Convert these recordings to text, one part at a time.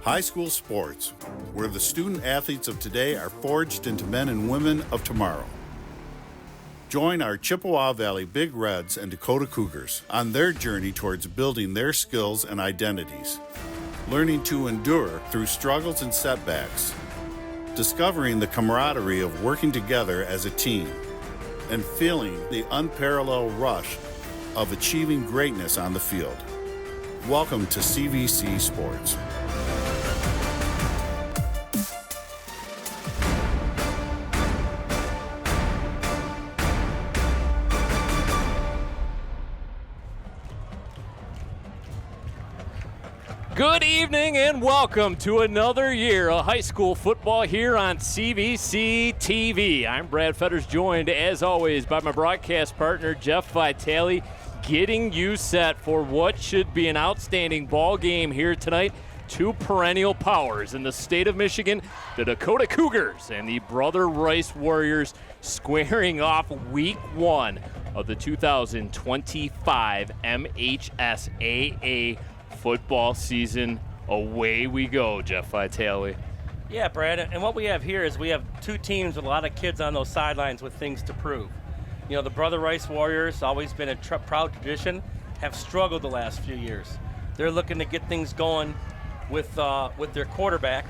High school sports, where the student athletes of today are forged into men and women of tomorrow. Join our Chippewa Valley Big Reds and Dakota Cougars on their journey towards building their skills and identities, learning to endure through struggles and setbacks, discovering the camaraderie of working together as a team, and feeling the unparalleled rush of achieving greatness on the field. Welcome to CVC Sports. Good evening and welcome to another year of high school football here on CVC TV. I'm Brad Fetters, joined as always by my broadcast partner Jeff Vitale, getting you set for what should be an outstanding ball game here tonight. Two perennial powers in the state of Michigan, the Dakota Cougars and the Brother Rice Warriors, squaring off week one of the 2025 MHSAA football season. Away we go, Jeff Vitale. Yeah, Brad, and what we have here is we have two teams with a lot of kids on those sidelines with things to prove. You know, the Brother Rice Warriors, always been a proud tradition, have struggled the last few years. They're looking to get things going with their quarterback.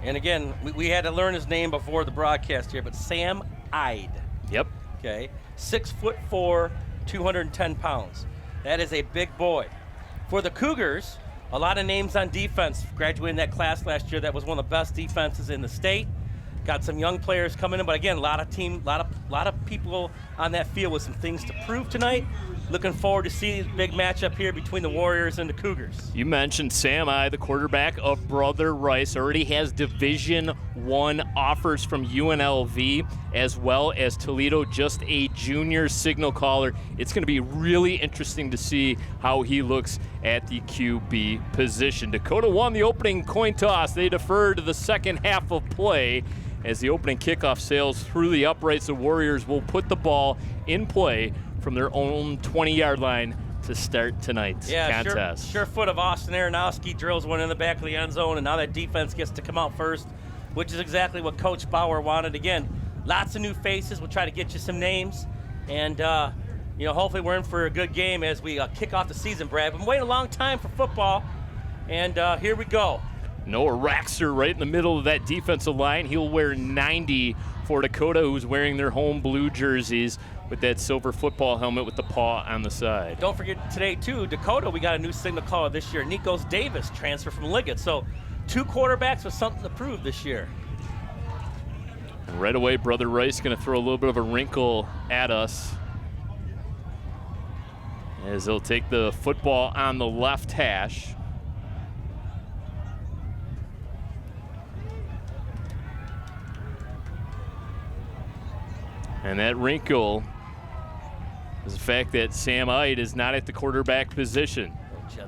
And again, we had to learn his name before the broadcast here, but Sam Ide. Yep. Okay, 6'4", 210 pounds. That is a big boy. For the Cougars, a lot of names on defense. Graduated in that class last year. That was one of the best defenses in the state. Got some young players coming in, but again, a lot of people on that field with some things to prove tonight. Looking forward to seeing the big matchup here between the Warriors and the Cougars. You mentioned Sam Ide, the quarterback of Brother Rice, already has Division I offers from UNLV, as well as Toledo, just a junior signal caller. It's going to be really interesting to see how he looks at the QB position. Dakota won the opening coin toss. They deferred to the second half of play. As the opening kickoff sails through the uprights, the Warriors will put the ball in play from their own 20-yard line to start tonight's contest. Sure foot of Austin Aronofsky drills one in the back of the end zone, and now that defense gets to come out first, which is exactly what Coach Bauer wanted. Again, lots of new faces. We'll try to get you some names, and hopefully we're in for a good game as we kick off the season, Brad. We've been waiting a long time for football, and here we go. Noah Raxer right in the middle of that defensive line. He'll wear 90 for Dakota, who's wearing their home blue jerseys with that silver football helmet with the paw on the side. Don't forget today, too, Dakota, we got a new signal caller this year. Nikos Davis, transfer from Liggett. So two quarterbacks with something to prove this year. And right away, Brother Rice going to throw a little bit of a wrinkle at us, as they'll take the football on the left hash. And that wrinkle is the fact that Sam Ide is not at the quarterback position.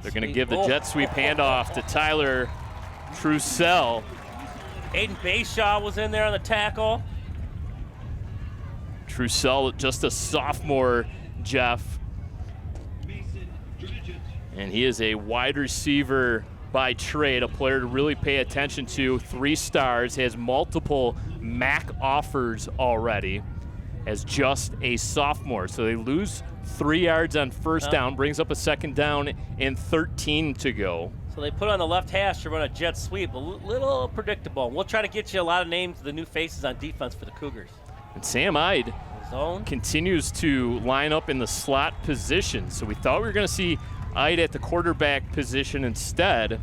They're going to give the jet sweep handoff to Tyler Trussell. Aiden Bayshaw was in there on the tackle. Trussell, just a sophomore, Jeff. And he is a wide receiver by trade, a player to really pay attention to. 3 stars, has multiple MAC offers already as just a sophomore. So they lose 3 yards on first down, brings up a second down and 13 to go. So they put on the left hash to run a jet sweep, a little predictable. We'll try to get you a lot of names of the new faces on defense for the Cougars. And Sam Ide continues to line up in the slot position. So we thought we were going to see Ide at the quarterback position. Instead,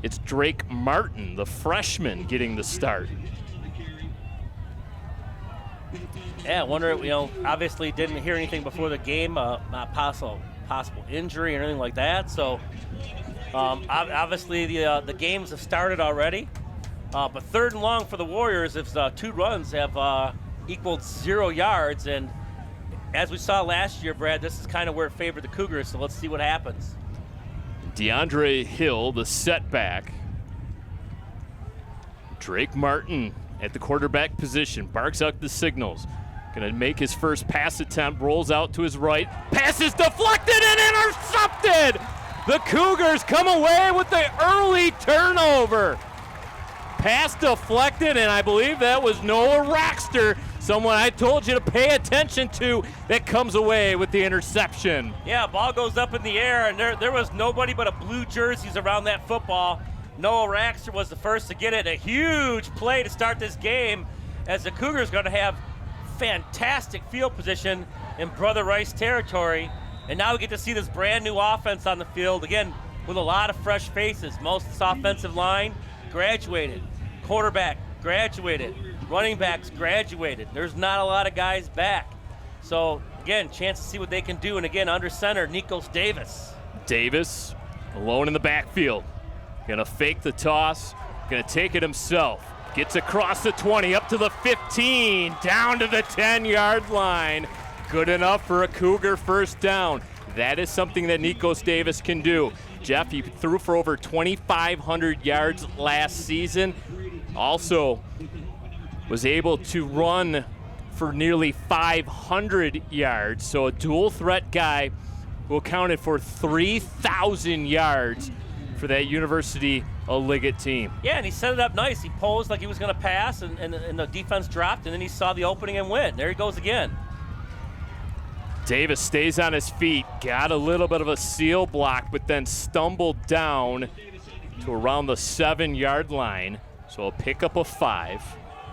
it's Drake Martin, the freshman, getting the start. Yeah, I wonder, obviously didn't hear anything before the game, not possible injury or anything like that. So obviously the games have started already. But 3rd and long for the Warriors if 2 runs have equaled 0 yards. And as we saw last year, Brad, this is kind of where it favored the Cougars. So let's see what happens. DeAndre Hill, the setback. Drake Martin at the quarterback position, barks out the signals. Going to make his first pass attempt, rolls out to his right. Pass is deflected and intercepted The Cougars come away with the early turnover. Pass deflected, and I believe that was Noah Roxter, someone I told you to pay attention to, that comes away with the interception. Yeah, ball goes up in the air, and there was nobody but a blue jerseys around that football. Noah Roxter was the first to get it. A huge play to start this game, as the Cougars going to have fantastic field position in Brother Rice territory. And now we get to see this brand new offense on the field, again, with a lot of fresh faces. Most of this offensive line graduated. Quarterback graduated. Running backs graduated. There's not a lot of guys back. So, again, chance to see what they can do. And again, under center, Nikos Davis. Davis alone in the backfield. Gonna fake the toss. Gonna take it himself. Gets across the 20, up to the 15, down to the 10-yard line. Good enough for a Cougar first down. That is something that Nikos Davis can do. Jeff, he threw for over 2,500 yards last season. Also was able to run for nearly 500 yards. So a dual threat guy who accounted for 3,000 yards for that University of Liggett team. Yeah, and he set it up nice. He posed like he was going to pass, and the defense dropped, and then he saw the opening and went. There he goes again. Davis stays on his feet, got a little bit of a seal block, but then stumbled down to around the 7-yard line. So a pickup of 5.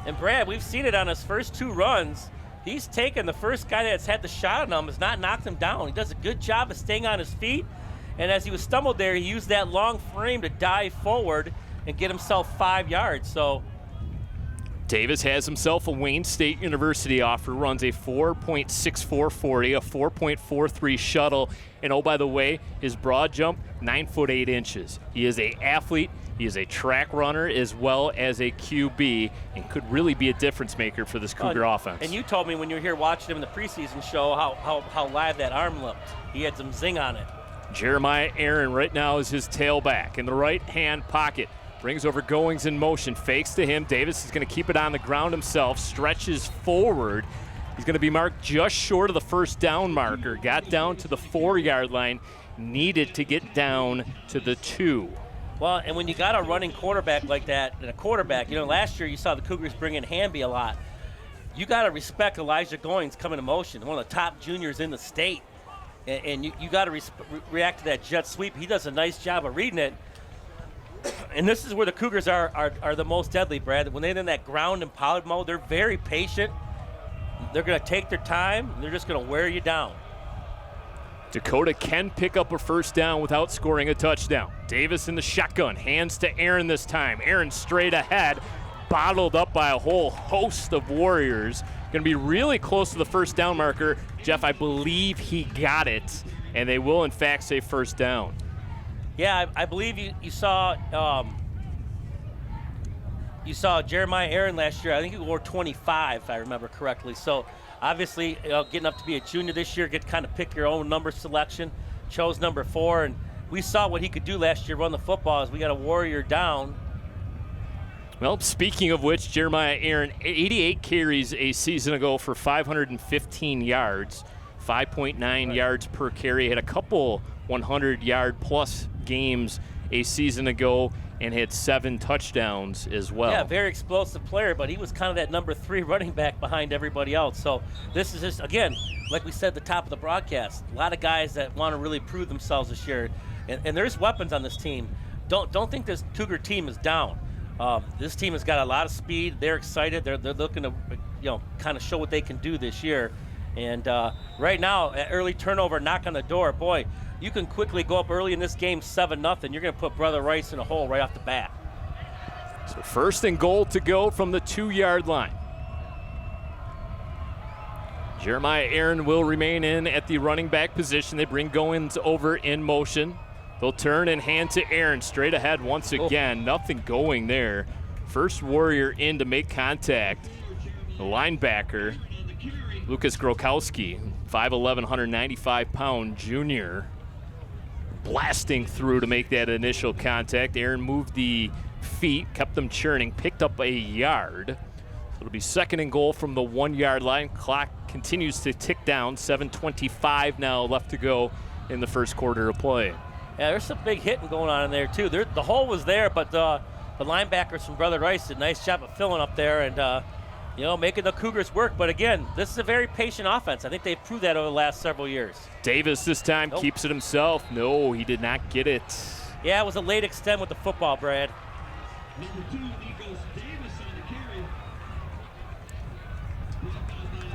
And Brad, we've seen it on his first 2 runs. He's taken the first guy that's had the shot on him, has not knocked him down. He does a good job of staying on his feet. And as he was stumbled there, he used that long frame to dive forward and get himself 5 yards. So Davis has himself a Wayne State University offer, runs a 4.6440, a 4.43 shuttle, and oh, by the way, his broad jump, 9 foot 8 inches. He is an athlete, he is a track runner as well as a QB, and could really be a difference maker for this Cougar offense. And you told me when you were here watching him in the preseason show how live that arm looked. He had some zing on it. Jeremiah Aaron right now is his tailback in the right-hand pocket. Brings over Goings in motion, fakes to him. Davis is going to keep it on the ground himself, stretches forward. He's going to be marked just short of the first down marker. Got down to the 4-yard line, needed to get down to the 2. Well, and when you got a running quarterback like that, and a quarterback, last year you saw the Cougars bring in Hamby a lot. You got to respect Elijah Goings coming in motion, one of the top juniors in the state. And you got to react to that jet sweep. He does a nice job of reading it. And this is where the Cougars are the most deadly, Brad. When they're in that ground and pound mode, they're very patient. They're going to take their time, and they're just going to wear you down. Dakota can pick up a first down without scoring a touchdown. Davis in the shotgun, hands to Aaron this time. Aaron straight ahead, bottled up by a whole host of Warriors. Going to be really close to the first down marker. Jeff, I believe he got it, and they will, in fact, say first down. Yeah, I believe you saw Jeremiah Aaron last year. I think he wore 25, if I remember correctly. So obviously, getting up to be a junior this year, get to kind of pick your own number selection. Chose number 4, and we saw what he could do last year, run the football, as we got a Warrior down. Well, speaking of which, Jeremiah Aaron, 88 carries a season ago for 515 yards, 5.9 yards per carry. Had a couple 100-yard-plus games a season ago and had 7 touchdowns as well. Yeah, very explosive player, but he was kind of that number 3 running back behind everybody else. So this is just, again, like we said at the top of the broadcast, a lot of guys that want to really prove themselves this year. And there's weapons on this team. Don't think this Cougar team is down. This team has got a lot of speed. They're excited. They're looking to, kind of show what they can do this year. And right now, an early turnover, knock on the door. Boy, you can quickly go up early in this game 7-0. You're going to put Brother Rice in a hole right off the bat. So first and goal to go from the 2-yard line. Jeremiah Aaron will remain in at the running back position. They bring Goins over in motion. They'll turn and hand to Aaron straight ahead once again. Nothing going there. First Warrior in to make contact. The linebacker, Lucas Grokowski, 5'11", 195-pound junior, blasting through to make that initial contact. Aaron moved the feet, kept them churning, picked up a yard. So it'll be second and goal from the 1-yard line. Clock continues to tick down. 7:25 now left to go in the first quarter of play. Yeah, there's some big hitting going on in there, too. The hole was there, but the linebackers from Brother Rice did a nice job of filling up there and, making the Cougars work. But, again, this is a very patient offense. I think they've proved that over the last several years. Davis this time keeps it himself. No, he did not get it. Yeah, it was a late extend with the football, Brad. Number 2, Nikos Davis on the carry.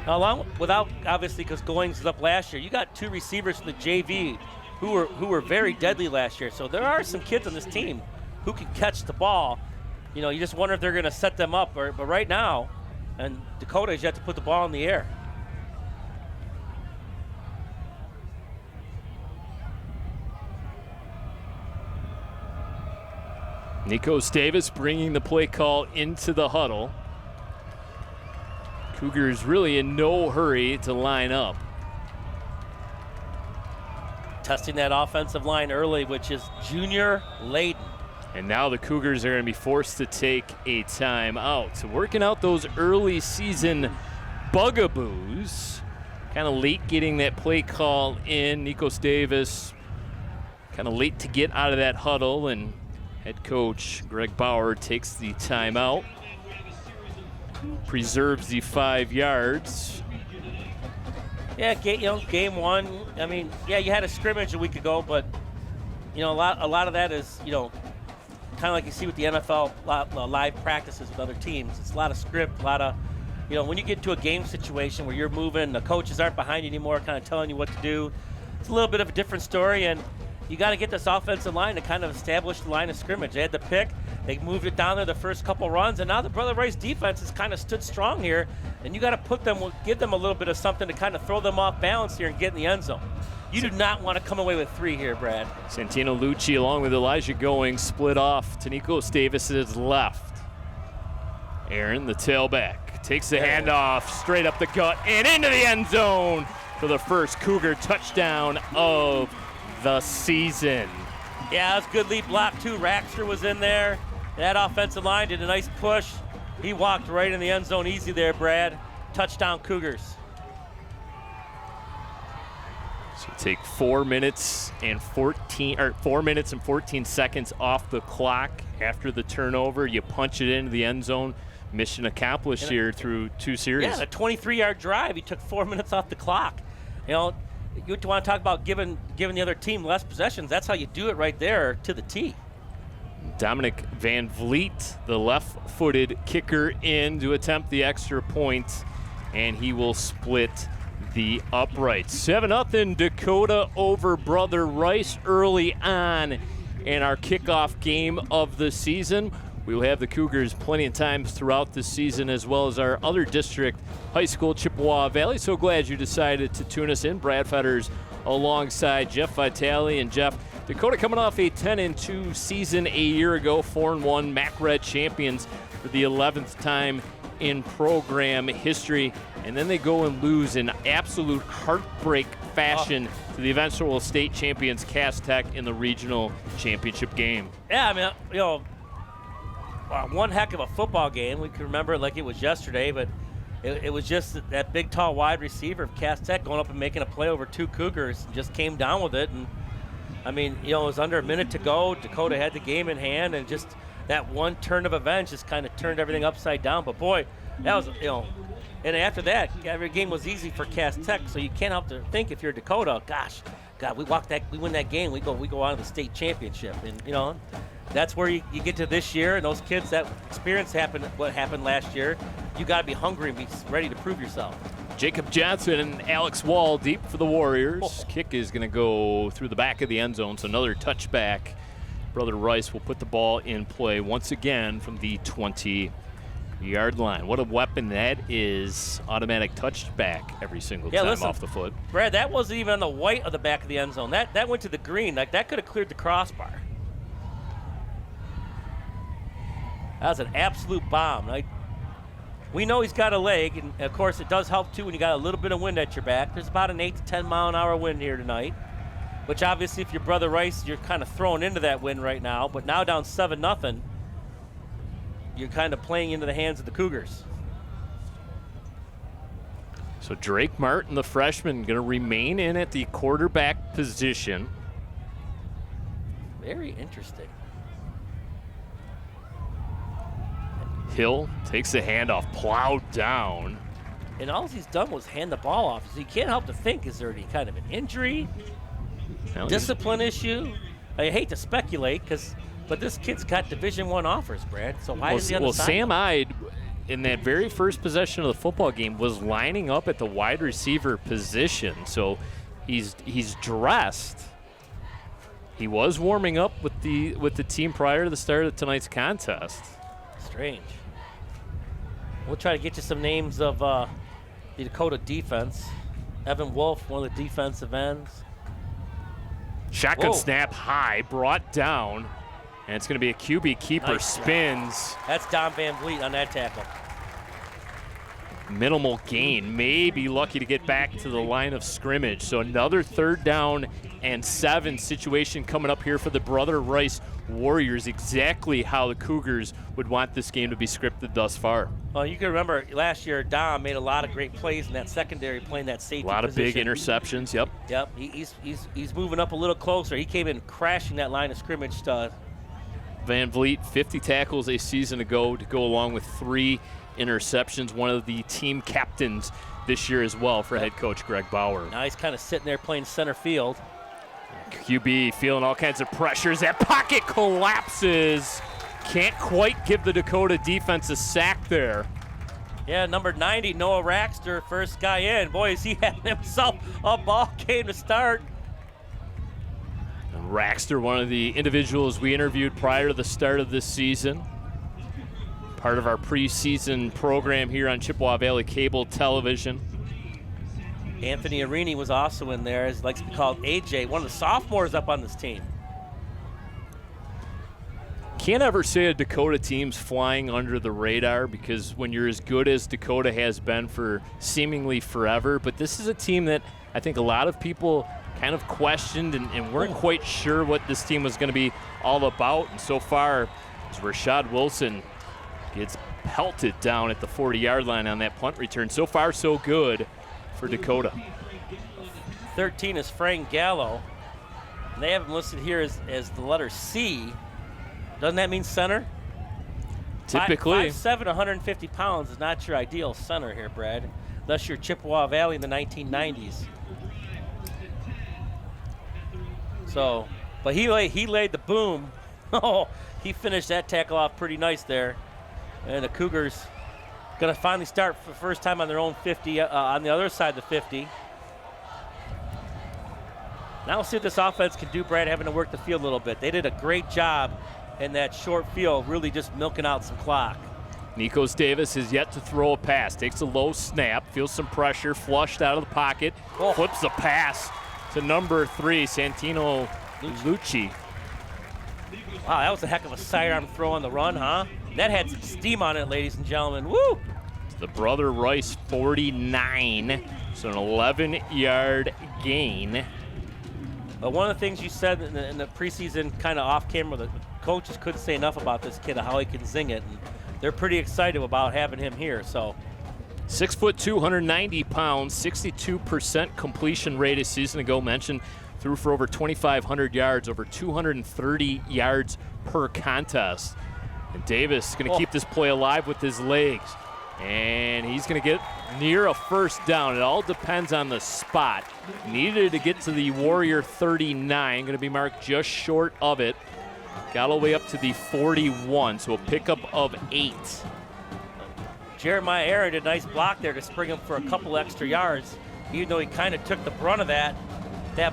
Now, without, obviously, because Goings was up last year, you got 2 receivers from the JV who were very deadly last year. So there are some kids on this team who can catch the ball. You just wonder if they're going to set them up. But right now, and Dakota has yet to put the ball in the air. Nikos Davis bringing the play call into the huddle. Cougars really in no hurry to line up. Testing that offensive line early, which is Junior Layden. And now the Cougars are going to be forced to take a timeout. So working out those early season bugaboos. Kind of late getting that play call in. Nikos Davis kind of late to get out of that huddle, and head coach Greg Bauer takes the timeout. Preserves the 5 yards. Yeah, game one. I mean, yeah, you had a scrimmage a week ago, but a lot of that is kind of like you see with the NFL live practices with other teams. It's a lot of script, a lot of when you get to a game situation where you're moving, the coaches aren't behind you anymore, kind of telling you what to do. It's a little bit of a different story, and you got to get this offensive line to kind of establish the line of scrimmage. They had the pick. They moved it down there the first couple runs, and now the Brother Rice defense has kind of stood strong here, and you got to give them a little bit of something to kind of throw them off balance here and get in the end zone. You do not want to come away with 3 here, Brad. Santino Lucci along with Elijah Goings split off to Nikos Davis's left. Aaron, the tailback, takes the handoff straight up the gut and into the end zone for the first Cougar touchdown of the season. Yeah, that's a good lead block, too. Raxter was in there. That offensive line did a nice push. He walked right in the end zone easy there, Brad. Touchdown, Cougars. So take 4 minutes and 14 seconds off the clock after the turnover. You punch it into the end zone. Mission accomplished here through 2 series. Yeah, a 23-yard drive. He took 4 minutes off the clock. You want to talk about giving the other team less possessions. That's how you do it right there to the T. Dominic Van Vliet, the left-footed kicker, in to attempt the extra point, and he will split the uprights. 7-0 Dakota over Brother Rice early on in our kickoff game of the season. We will have the Cougars plenty of times throughout the season, as well as our other district high school, Chippewa Valley. So glad you decided to tune us in. Brad Fetters alongside Jeff Vitale. And Jeff, Dakota coming off a 10-2 season a year ago, 4-1 MAC Red champions for the 11th time in program history. And then they go and lose in absolute heartbreak fashion to the eventual state champions Cass Tech in the regional championship game. Yeah, I mean, one heck of a football game. We can remember it like it was yesterday, but it was just that big, tall, wide receiver of Cass Tech going up and making a play over 2 Cougars and just came down with it. And, I mean, it was under a minute to go. Dakota had the game in hand, and just that one turn of events just kind of turned everything upside down. But, boy, that was, and after that, every game was easy for Cass Tech, so you can't help to think if you're Dakota, gosh, God, we win that game, we go on to the state championship. And, that's where you get to this year, and those kids, that experience what happened last year, you got to be hungry and be ready to prove yourself. Jacob Johnson and Alex Wall deep for the Warriors. Kick is going to go through the back of the end zone, so another touchback. Brother Rice will put the ball in play once again from the 20-yard line. What a weapon that is. Automatic touchback every single time off the foot. Brad, that wasn't even on the white of the back of the end zone. That went to the green. Like, that could have cleared the crossbar. That was an absolute bomb. We know he's got a leg, and of course it does help too when you got a little bit of wind at your back. There's about an 8 to 10 mile an hour wind here tonight, which obviously if you're Brother Rice, you're kind of thrown into that wind right now. But now down 7-0, you're kind of playing into the hands of the Cougars. So Drake Martin, the freshman, going to remain in at the quarterback position. Very interesting. Hill takes the handoff, plowed down. And all he's done was hand the ball off. So you can't help to think, is there any kind of an injury, discipline issue? I hate to speculate, but this kid's got Division I offers, Brad. So why is he on the side? Sam Ide, in that very first possession of the football game, was lining up at the wide receiver position. So he's dressed. He was warming up with the team prior to the start of tonight's contest. Strange. We'll try to get you some names of the Dakota defense. Evan Wolf, one of the defensive ends. Shotgun snap high, brought down, and it's going to be a QB keeper. Nice spins. That's Don Van Vliet on that tackle. Minimal gain, may be lucky to get back to the line of scrimmage. So another 3rd down and 7 situation coming up here for the Brother Rice Warriors. Exactly how the Cougars would want this game to be scripted thus far. Well, you can remember last year, Dom made a lot of great plays in that secondary, playing that safety A lot of position. big interceptions, yep. Yep, he's moving up a little closer. He came in crashing that line of scrimmage. Van Vliet, 50 tackles a season ago to go along with 3 interceptions. One of the team captains this year as well for head coach Greg Bauer. Now he's kind of sitting there playing center field. QB feeling all kinds of pressures. That pocket collapses. Can't quite give the Dakota defense a sack there. Yeah, number 90, Noah Raxter, first guy in. Boy, is he having himself a ball game to start. And Raxter, one of the individuals we interviewed prior to the start of this season. Part of our preseason program here on Chippewa Valley Cable Television. Anthony Arini was also in there, as he likes to be called AJ, one of the sophomores up on this team. Can't ever say a Dakota team's flying under the radar, because when you're as good as Dakota has been for seemingly forever, but this is a team that I think a lot of people kind of questioned and weren't quite sure what this team was going to be all about. And so far, as Rashad Wilson gets pelted down at the 40-yard line on that punt return. So far, so good for Dakota. 13 is Frank Gallo. And they have him listed here as the letter C. Doesn't that mean center? Typically. 5'7", 150 pounds is not your ideal center here, Brad. Unless you're Chippewa Valley in the 1990s. So, but he laid the boom. Oh, he finished that tackle off pretty nice there. And the Cougars going to finally start for the first time on their own 50, on the other side of the 50. Now we'll see what this offense can do, Brad, having to work the field a little bit. They did a great job in that short field, really just milking out some clock. Nikos Davis has yet to throw a pass. Takes a low snap, feels some pressure, flushed out of the pocket, flips a pass to number 3, Santino Lucci. Wow, that was a heck of a sidearm throw on the run, huh? That had some steam on it, ladies and gentlemen. Woo! The Brother Rice 49, so an 11-yard gain. But one of the things you said in the preseason, kind of off camera, the coaches couldn't say enough about this kid, how he can zing it. And they're pretty excited about having him here. So 6'2", 290 pounds, 62% completion rate a season ago. Mentioned threw for over 2,500 yards, over 230 yards per contest. And Davis is going to keep this play alive with his legs. And he's going to get near a first down. It all depends on the spot. Needed to get to the Warrior 39. Going to be marked just short of it. Got all the way up to the 41, so a pickup of 8. Jeremiah Aaron did a nice block there to spring him for a couple extra yards. Even though he kind of took the brunt of that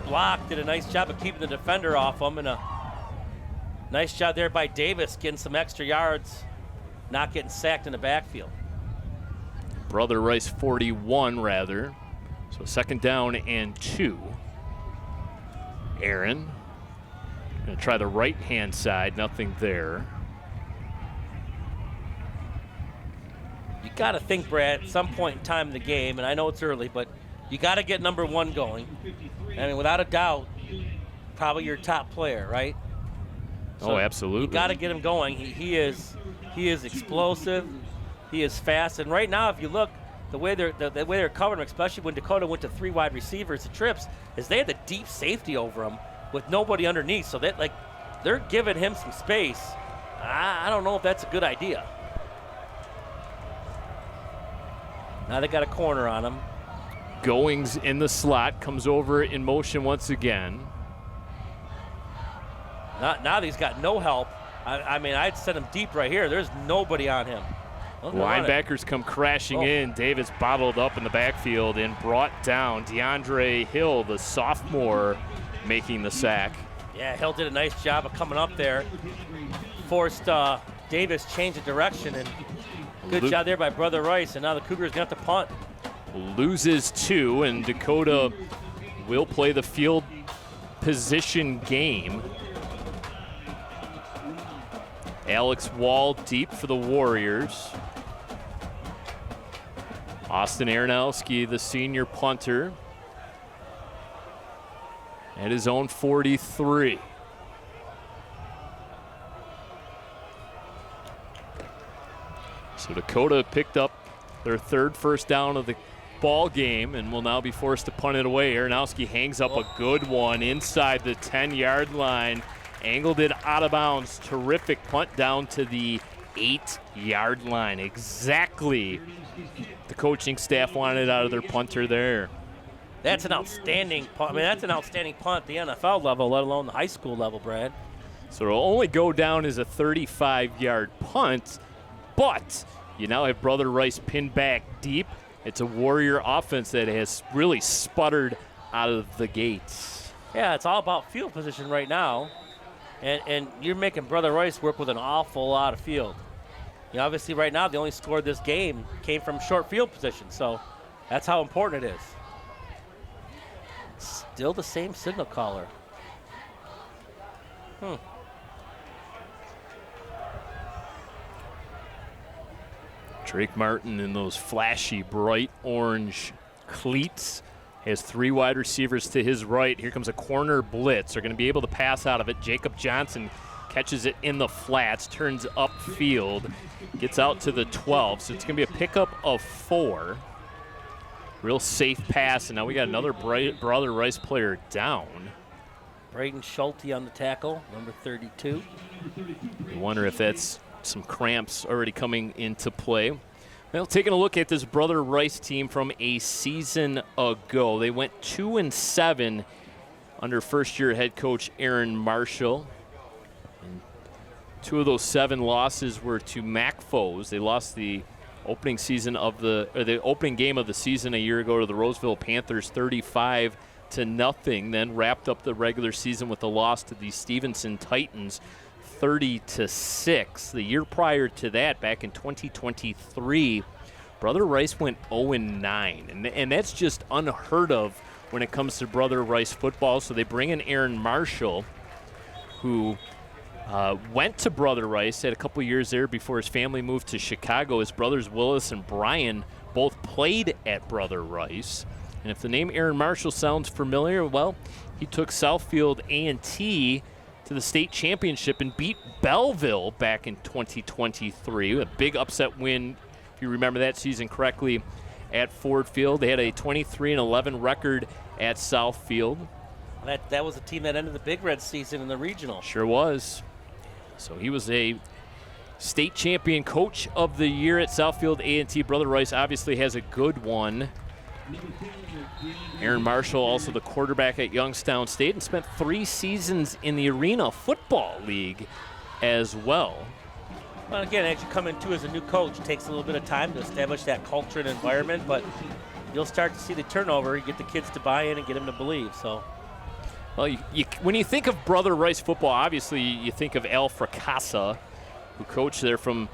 block did a nice job of keeping the defender off him. And a nice job there by Davis getting some extra yards, not getting sacked in the backfield. Brother Rice 41, rather. So 2nd down and 2. Aaron going to try the right-hand side. Nothing there. You got to think, Brad, at some point in time in the game, and I know it's early, but you got to get number 1 going. I mean, without a doubt, probably your top player, right? So absolutely. You got to get him going. He is explosive. He is fast. And right now, if you look, the way they're covering him, especially when Dakota went to 3 wide receivers at trips, is they had the deep safety over him with nobody underneath. So that, like, they're giving him some space. I don't know if that's a good idea. Now they got a corner on him. Goings in the slot, comes over in motion once again. Now he's got no help. I mean, I'd send him deep right here. There's nobody on him. Linebackers come crashing in. Davis bottled up in the backfield and brought down. DeAndre Hill, the sophomore, making the sack. Yeah, Hill did a nice job of coming up there. Forced Davis change of direction, and good job there by Brother Rice. And now the Cougars going to have to punt. Loses 2, and Dakota will play the field position game. Alex Wall deep for the Warriors. Austin Aronowski, the senior punter, at his own 43. So Dakota picked up their third first down of the ball game and will now be forced to punt it away. Aronowski hangs up a good one inside the 10-yard line. Angled it out of bounds. Terrific punt down to the 8-yard line. Exactly the coaching staff wanted out of their punter there. That's an outstanding punt. I mean, that's an outstanding punt at the NFL level, let alone the high school level, Brad. So it'll only go down as a 35-yard punt, but you now have Brother Rice pinned back deep. It's a Warrior offense that has really sputtered out of the gates. Yeah, it's all about field position right now. And you're making Brother Rice work with an awful lot of field. You know, obviously right now, the only score this game came from short field position. So that's how important it is. Still the same signal caller. Drake Martin in those flashy, bright orange cleats. Has 3 wide receivers to his right. Here comes a corner blitz. They're going to be able to pass out of it. Jacob Johnson catches it in the flats, turns upfield, gets out to the 12. So it's going to be a pickup of 4. Real safe pass, and now we got another Brother Rice player down. Braden Schulte on the tackle, number 32. You wonder if that's some cramps already coming into play. Well, taking a look at this Brother Rice team from a season ago. They went 2-7 under first-year head coach Aaron Marshall. And 2 of those 7 losses were to MAC foes. They lost the opening game of the season a year ago to the Roseville Panthers 35-0. Then wrapped up the regular season with a loss to the Stevenson Titans 30-6. The year prior to that, back in 2023, Brother Rice went 0-9, and that's just unheard of when it comes to Brother Rice football. So they bring in Aaron Marshall, who went to Brother Rice, had a couple years there before his family moved to Chicago. His brothers Willis and Brian both played at Brother Rice. And if the name Aaron Marshall sounds familiar, well, he took Southfield A&T to the state championship and beat Belleville back in 2023. A big upset win, if you remember that season correctly, at Ford Field. They had a 23-11 record at Southfield. That was a team that ended the Big Red season in the regional. Sure was. So he was a state champion coach of the year at Southfield A&T. Brother Rice obviously has a good one. Aaron Marshall, also the quarterback at Youngstown State, and spent 3 seasons in the Arena Football League as well. Well, again, as you come into as a new coach, it takes a little bit of time to establish that culture and environment, but you'll start to see the turnover. You get the kids to buy in and get them to believe. So, well, when you think of Brother Rice football, obviously you think of Al Fracassa, who coached there from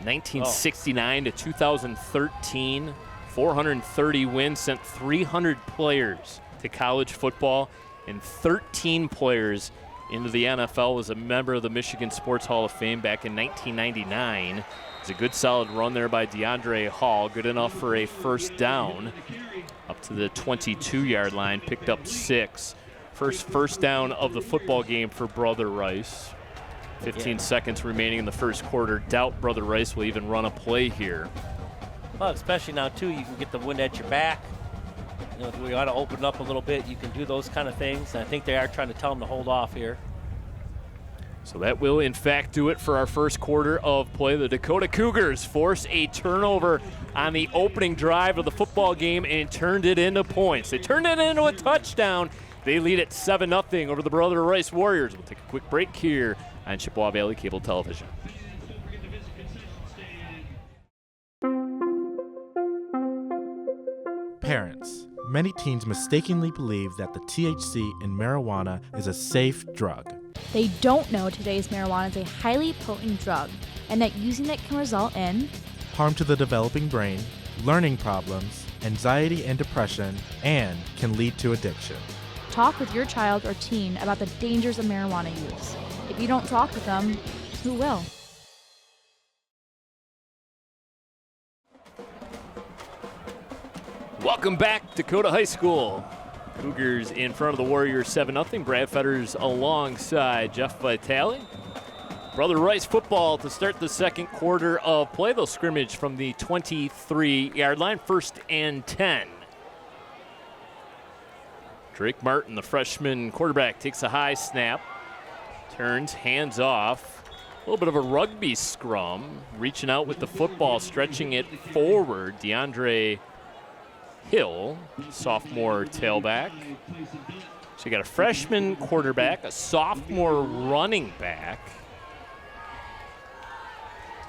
1969 to 2013. 430 wins, sent 300 players to college football and 13 players into the NFL. Was a member of the Michigan Sports Hall of Fame back in 1999. It's a good solid run there by DeAndre Hall. Good enough for a first down up to the 22-yard line. Picked up 6. First down of the football game for Brother Rice. 15 seconds remaining in the first quarter. Doubt Brother Rice will even run a play here. Well, especially now, too, you can get the wind at your back. You know, if we ought to open up a little bit, you can do those kind of things. And I think they are trying to tell them to hold off here. So that will, in fact, do it for our first quarter of play. The Dakota Cougars force a turnover on the opening drive of the football game and turned it into points. They turned it into a touchdown. They lead at 7-0 over the Brother Rice Warriors. We'll take a quick break here on Chippewa Valley Cable Television. Parents. Many teens mistakenly believe that the THC in marijuana is a safe drug. They don't know today's marijuana is a highly potent drug and that using it can result in Harm to the developing brain, learning problems, anxiety and depression, and can lead to addiction. talk with your child or teen about the dangers of marijuana use. If you don't talk with them, who will? Welcome back, Dakota High School. Cougars in front of the Warriors 7-0. Brad Fetters alongside Jeff Vitale. Brother Rice football to start the second quarter of play. They'll scrimmage from the 23-yard line, 1st and 10. Drake Martin, the freshman quarterback, takes a high snap, turns, hands off. A little bit of a rugby scrum, reaching out with the football, stretching it forward. DeAndre Hill, sophomore tailback. So you got a freshman quarterback, a sophomore running back.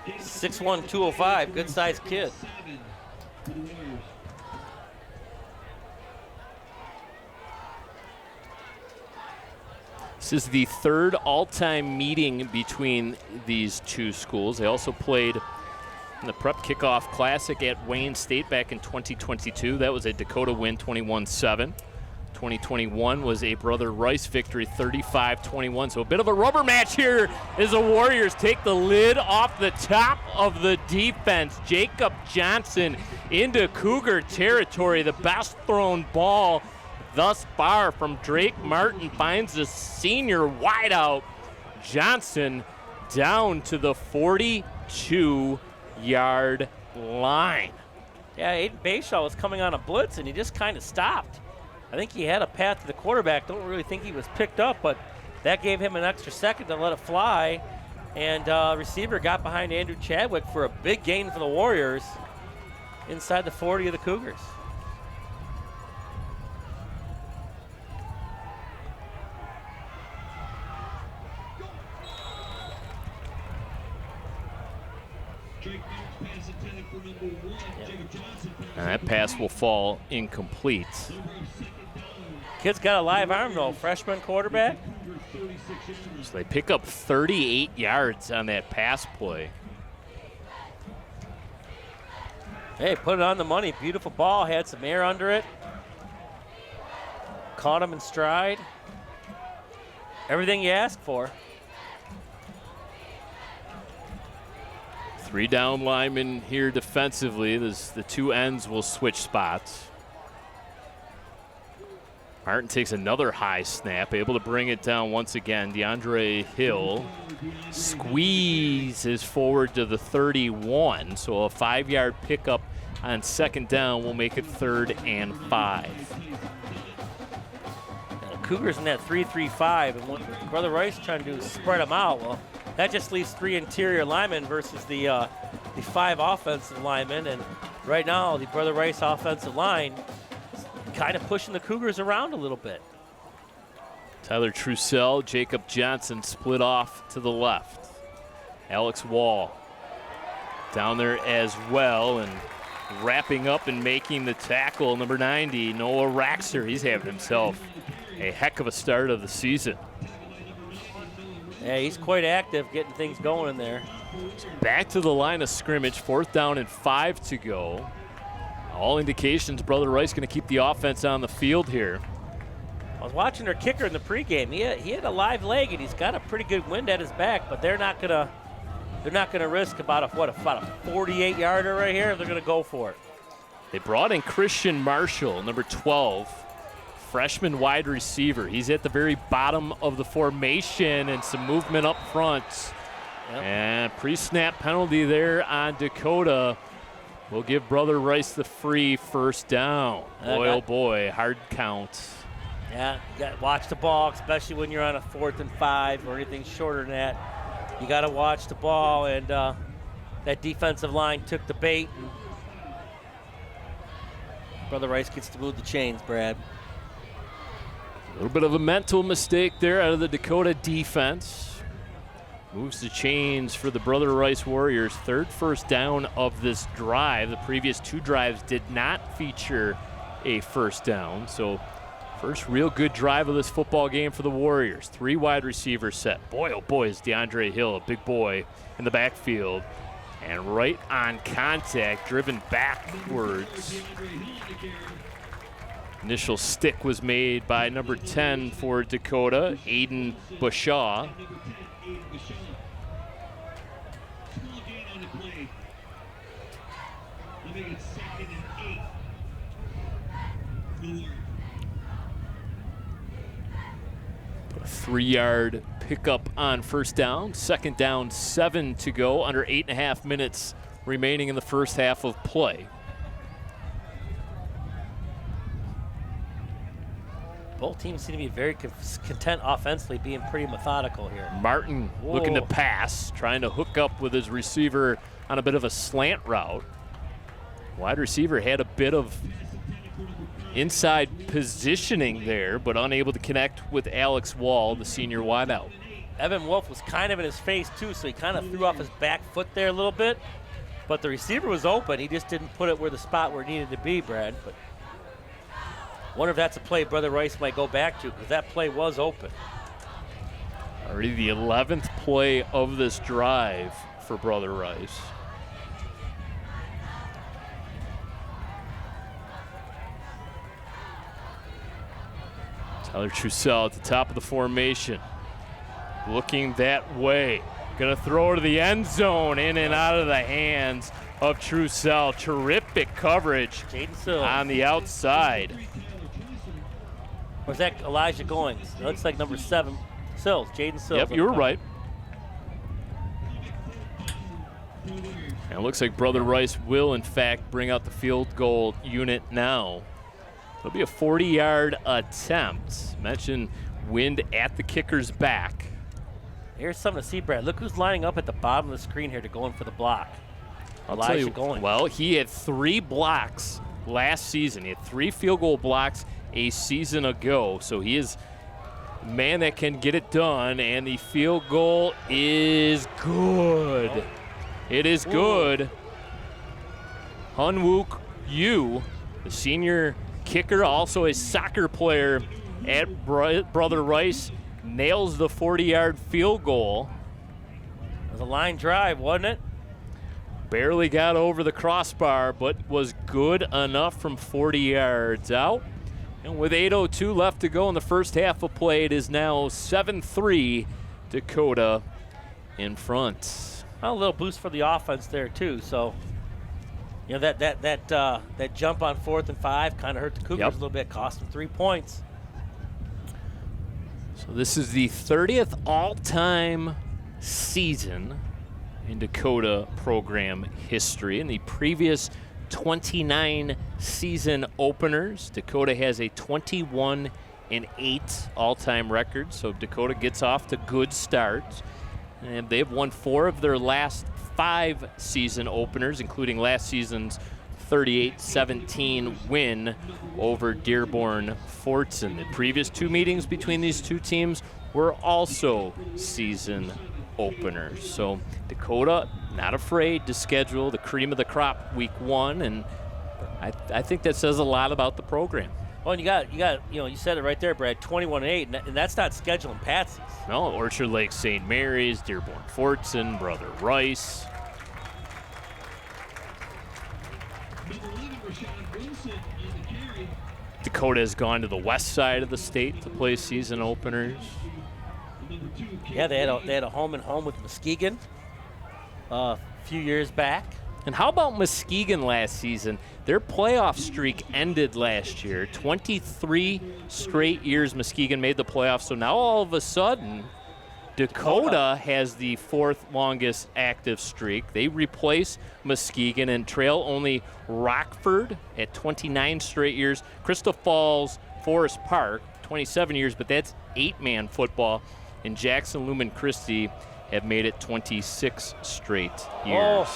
6'1", 205, good-sized kid. This is the third all-time meeting between these two schools. They also played in the Prep Kickoff Classic at Wayne State back in 2022. That was a Dakota win, 21-7. 2021 was a Brother Rice victory, 35-21. So a bit of a rubber match here as the Warriors take the lid off the top of the defense. Jacob Johnson into Cougar territory. The best thrown ball thus far from Drake Martin finds the senior wideout. Johnson down to the 42-yard line. Yeah, Aiden Bayshaw was coming on a blitz, and he just kind of stopped. I think he had a path to the quarterback. Don't really think he was picked up, but that gave him an extra second to let it fly. And receiver got behind Andrew Chadwick for a big gain for the Warriors inside the 40 of the Cougars. And that pass will fall incomplete. Kid's got a live arm, though, freshman quarterback. So they pick up 38 yards on that pass play. Hey, put it on the money. Beautiful ball, had some air under it. Caught him in stride. Everything you asked for. 3 down linemen here defensively. The two ends will switch spots. Martin takes another high snap, able to bring it down once again. DeAndre Hill squeezes forward to the 31, so a 5-yard pickup on second down will make it 3rd and 5. And the Cougars in that 3-3-5, and what Brother Rice is trying to do is spread them out. Well, that just leaves 3 interior linemen versus the 5 offensive linemen, and right now the Brother Rice offensive line kind of pushing the Cougars around a little bit. Tyler Trussell, Jacob Johnson split off to the left. Alex Wall down there as well, and wrapping up and making the tackle, number 90, Noah Raxer. He's having himself a heck of a start of the season. Yeah, he's quite active getting things going in there. Back to the line of scrimmage, 4th down and 5 to go. All indications Brother Rice going to keep the offense on the field here. I was watching their kicker in the pregame. He had a live leg, and he's got a pretty good wind at his back, but they're not gonna risk about a 48-yarder right here. They're gonna go for it. They brought in Christian Marshall, number 12, freshman wide receiver. He's at the very bottom of the formation, and some movement up front. Yep. And pre-snap penalty there on Dakota will give Brother Rice the free 1st down. Boy, oh boy, hard count. Yeah, you got to watch the ball, especially when you're on a 4th and 5 or anything shorter than that. You got to watch the ball, and that defensive line took the bait. And Brother Rice gets to move the chains, Brad. A little bit of a mental mistake there out of the Dakota defense. Moves the chains for the Brother Rice Warriors. 3rd first down of this drive. The previous 2 drives did not feature a first down. So first real good drive of this football game for the Warriors. 3 wide receivers set. Boy, oh boy, is DeAndre Hill, a big boy in the backfield. And right on contact, driven backwards. Initial stick was made by number 10 for Dakota, Aiden Bashaw. Put a 3-yard pickup on first down. 2nd down, 7 to go. Under 8.5 minutes remaining in the first half of play. Both teams seem to be very content offensively, being pretty methodical here. Martin looking to pass, trying to hook up with his receiver on a bit of a slant route. Wide receiver had a bit of inside positioning there, but unable to connect with Alex Wall, the senior wideout. Evan Wolf was kind of in his face too, so he kind of threw off his back foot there a little bit. But the receiver was open. He just didn't put it where the spot where it needed to be, Brad. But wonder if that's a play Brother Rice might go back to, because that play was open. Already the 11th play of this drive for Brother Rice. Tyler Trussell at the top of the formation. Looking that way. Gonna throw to the end zone, in and out of the hands of Trussell. Terrific coverage on the outside. Or is that Elijah Goings? It looks like number 7, Sills, Jaden Sills. Yep, you were right. And it looks like Brother Rice will, in fact, bring out the field goal unit now. It'll be a 40-yard attempt. Mentioned wind at the kicker's back. Here's something to see, Brad. Look who's lining up at the bottom of the screen here to go in for the block. Elijah Goings. Well, he had 3 blocks last season. He had 3 field goal blocks a season ago. So he is a man that can get it done, and the field goal is good. Oh. It is good. Hunwook Yu, the senior kicker, also a soccer player at Brother Rice, nails the 40-yard field goal. It was a line drive, wasn't it? Barely got over the crossbar, but was good enough from 40 yards out. And with 8:02 left to go in the first half of play, it is now 7-3 Dakota in front. Well, a little boost for the offense there too. So, you know, that jump on 4th and 5 kind of hurt the Cougars a little bit, cost them 3 points. So this is the 30th all-time season in Dakota program history. In the previous 29 season openers, Dakota has a 21-8 all-time record. So Dakota gets off to good starts. And they've won 4 of their last 5 season openers, including last season's 38-17 win over Dearborn-Fortson. The previous 2 meetings between these 2 teams were also season openers. So Dakota not afraid to schedule the cream of the crop week 1, and I think that says a lot about the program. Well, and you said it right there, Brad, 21-8, and that's not scheduling patsies. No, Orchard Lake St. Mary's, Dearborn-Fortson, Brother Rice. Dakota has gone to the west side of the state to play season openers. Yeah, they had a home and home with Muskegon a few years back. And how about Muskegon last season? Their playoff streak ended last year. 23 straight years Muskegon made the playoffs. So now all of a sudden, Dakota has the 4th longest active streak. They replace Muskegon and trail only Rockford at 29 straight years. Crystal Falls Forest Park, 27 years, but that's 8-man football. And Jackson, Lumen Christie have made it 26 straight years.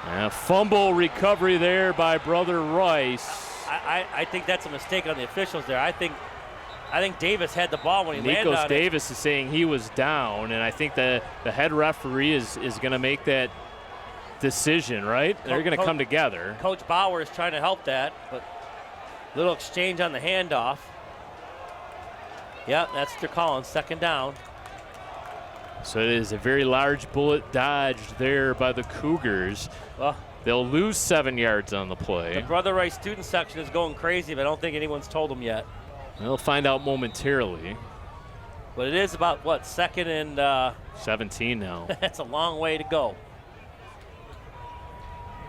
A fumble recovery there by Brother Rice. I think that's a mistake on the officials there. I think Davis had the ball when he landed on it. Davis is saying he was down, and I think the head referee is going to make that decision, right? They're going to come together. Coach Bauer is trying to help that, but little exchange on the handoff. Yep, that's what they're calling, second down. So it is a very large bullet dodged there by the Cougars. They'll lose 7 yards on the play. The Brother Rice student section is going crazy, but I don't think anyone's told them yet. They'll find out momentarily. But it is about, what, 2nd and 17 now. That's a long way to go.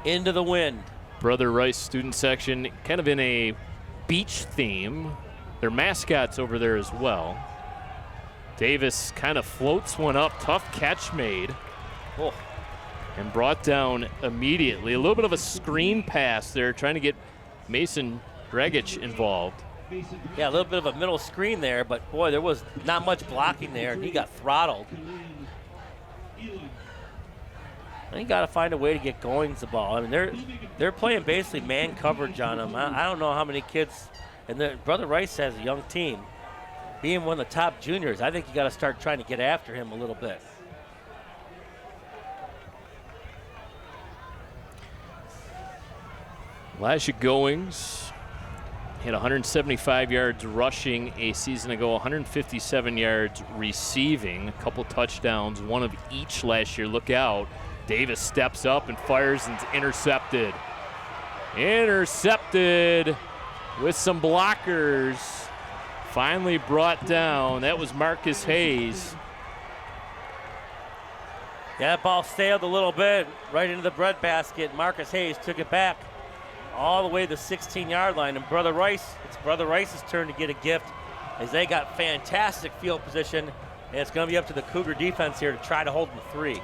Into the wind. Brother Rice student section kind of in a beach theme. Their mascots over there as well. Davis kind of floats one up. Tough catch made. And brought down immediately. A little bit of a screen pass there, trying to get Mason Dragic involved. Yeah, a little bit of a middle screen there, but boy, there was not much blocking there, and he got throttled. And you got to find a way to get going with the ball. I mean, they're playing basically man coverage on him. I don't know how many kids, and Brother Rice has a young team. Being one of the top juniors, I think you got to start trying to get after him a little bit. Elijah Goings had 175 yards rushing a season ago, 157 yards receiving, a couple touchdowns, one of each last year. Look out. Davis steps up and fires and it's intercepted. Intercepted with some blockers. Finally brought down. That was Marcus Hayes. Yeah, that ball sailed a little bit right into the breadbasket. Marcus Hayes took it back all the way to the 16-yard line. And it's Brother Rice's turn to get a gift as they got fantastic field position. And it's going to be up to the Cougar defense here to try to hold them to 3.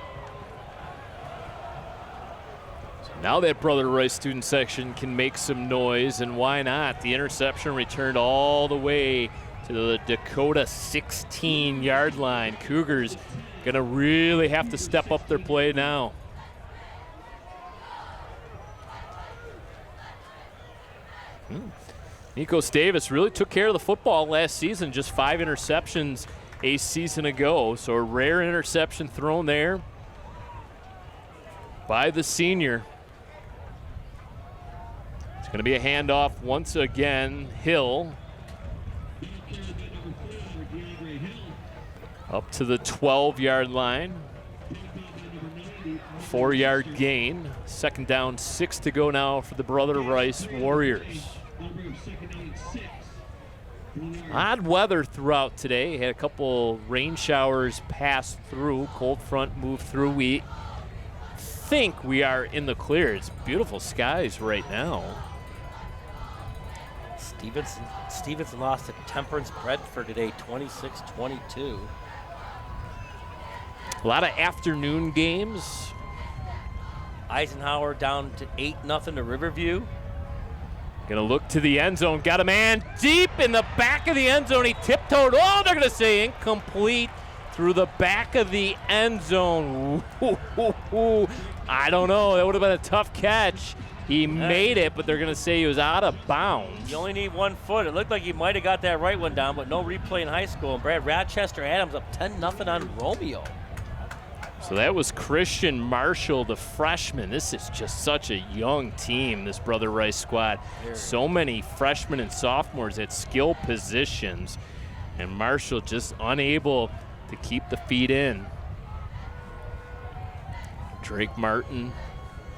So now that Brother Rice student section can make some noise, and why not? The interception returned all the way to the Dakota 16-yard line. Cougars going to really have to step up their play now. Nikos Davis really took care of the football last season, just 5 interceptions a season ago. So a rare interception thrown there by the senior. It's going to be a handoff once again. Hill up to the 12-yard line. 4-yard gain. Second down, 6 to go now for the Brother Rice Warriors. Odd weather throughout today. Had a couple rain showers pass through. Cold front moved through. We think we are in the clear. It's beautiful skies right now. Stevenson lost to Temperance Bradford today, 26-22. A lot of afternoon games. Eisenhower down to 8-0 to Riverview. Gonna look to the end zone. Got a man deep in the back of the end zone. He tiptoed. Oh, they're gonna say incomplete through the back of the end zone. I don't know. That would have been a tough catch. He made it, but they're gonna say he was out of bounds. You only need 1 foot. It looked like he might have got that right one down, but no replay in high school. And Brad Rochester Adams up 10-0 on Romeo. So that was Christian Marshall, the freshman. This is just such a young team, this Brother Rice squad. So many freshmen and sophomores at skill positions. And Marshall just unable to keep the feet in. Drake Martin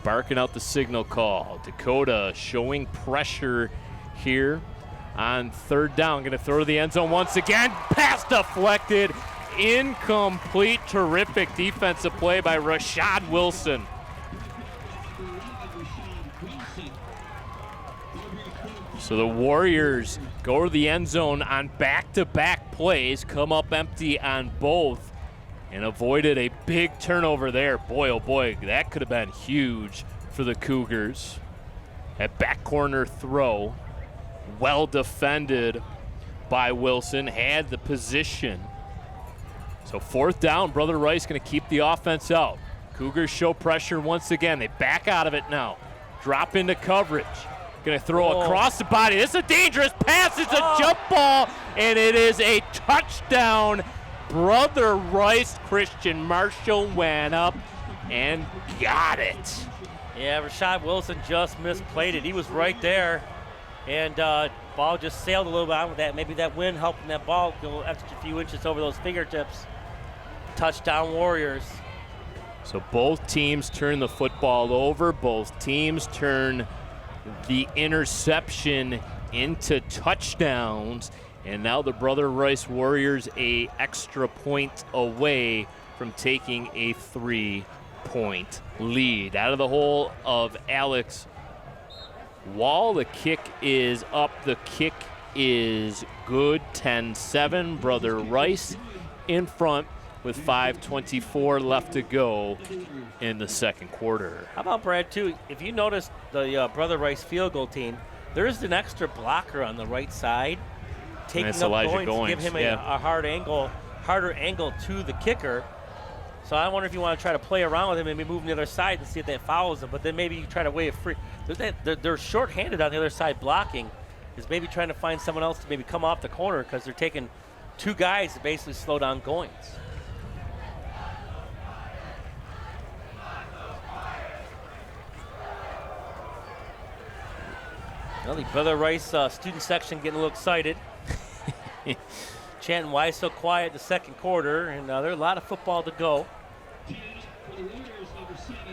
barking out the signal call. Dakota showing pressure here on 3rd down. Going to throw to the end zone once again. Pass deflected. Incomplete. Terrific defensive play by Rashad Wilson. So the Warriors go to the end zone on back-to-back plays, come up empty on both, and avoided a big turnover there. Boy, oh boy, that could have been huge for the Cougars. That back corner throw. well defended by Wilson, had the position. So 4th down, Brother Rice going to keep the offense out. Cougars show pressure once again. They back out of it now. Drop into coverage. Going to throw across the body. This is a dangerous pass. It's a jump ball, and it is a touchdown. Brother Rice, Christian Marshall went up and got it. Yeah, Rashad Wilson just misplayed it. He was right there, and ball just sailed a little bit on with that. Maybe that wind helping that ball go extra few inches over those fingertips. Touchdown Warriors. So both teams turn the football over. Both teams turn the interception into touchdowns. And now the Brother Rice Warriors a extra point away from taking a 3-point lead. Out of the hole of Alex Wall. The kick is up. The kick is good. 10-7. Brother Rice in front with 5:24 left to go in the second quarter. How about Brad, too? If you notice the Brother Rice field goal team, there's an extra blocker on the right side taking up Goings to give him a harder angle to the kicker. So I wonder if you want to try to play around with him and maybe move on the other side and see if that fouls him. But then maybe you try to weigh it free. They're short-handed on the other side blocking. Is maybe trying to find someone else to maybe come off the corner because they're taking 2 guys to basically slow down Goings. Well, the Brother Rice student section getting a little excited. Chanting, why so quiet the second quarter, and there's a lot of football to go.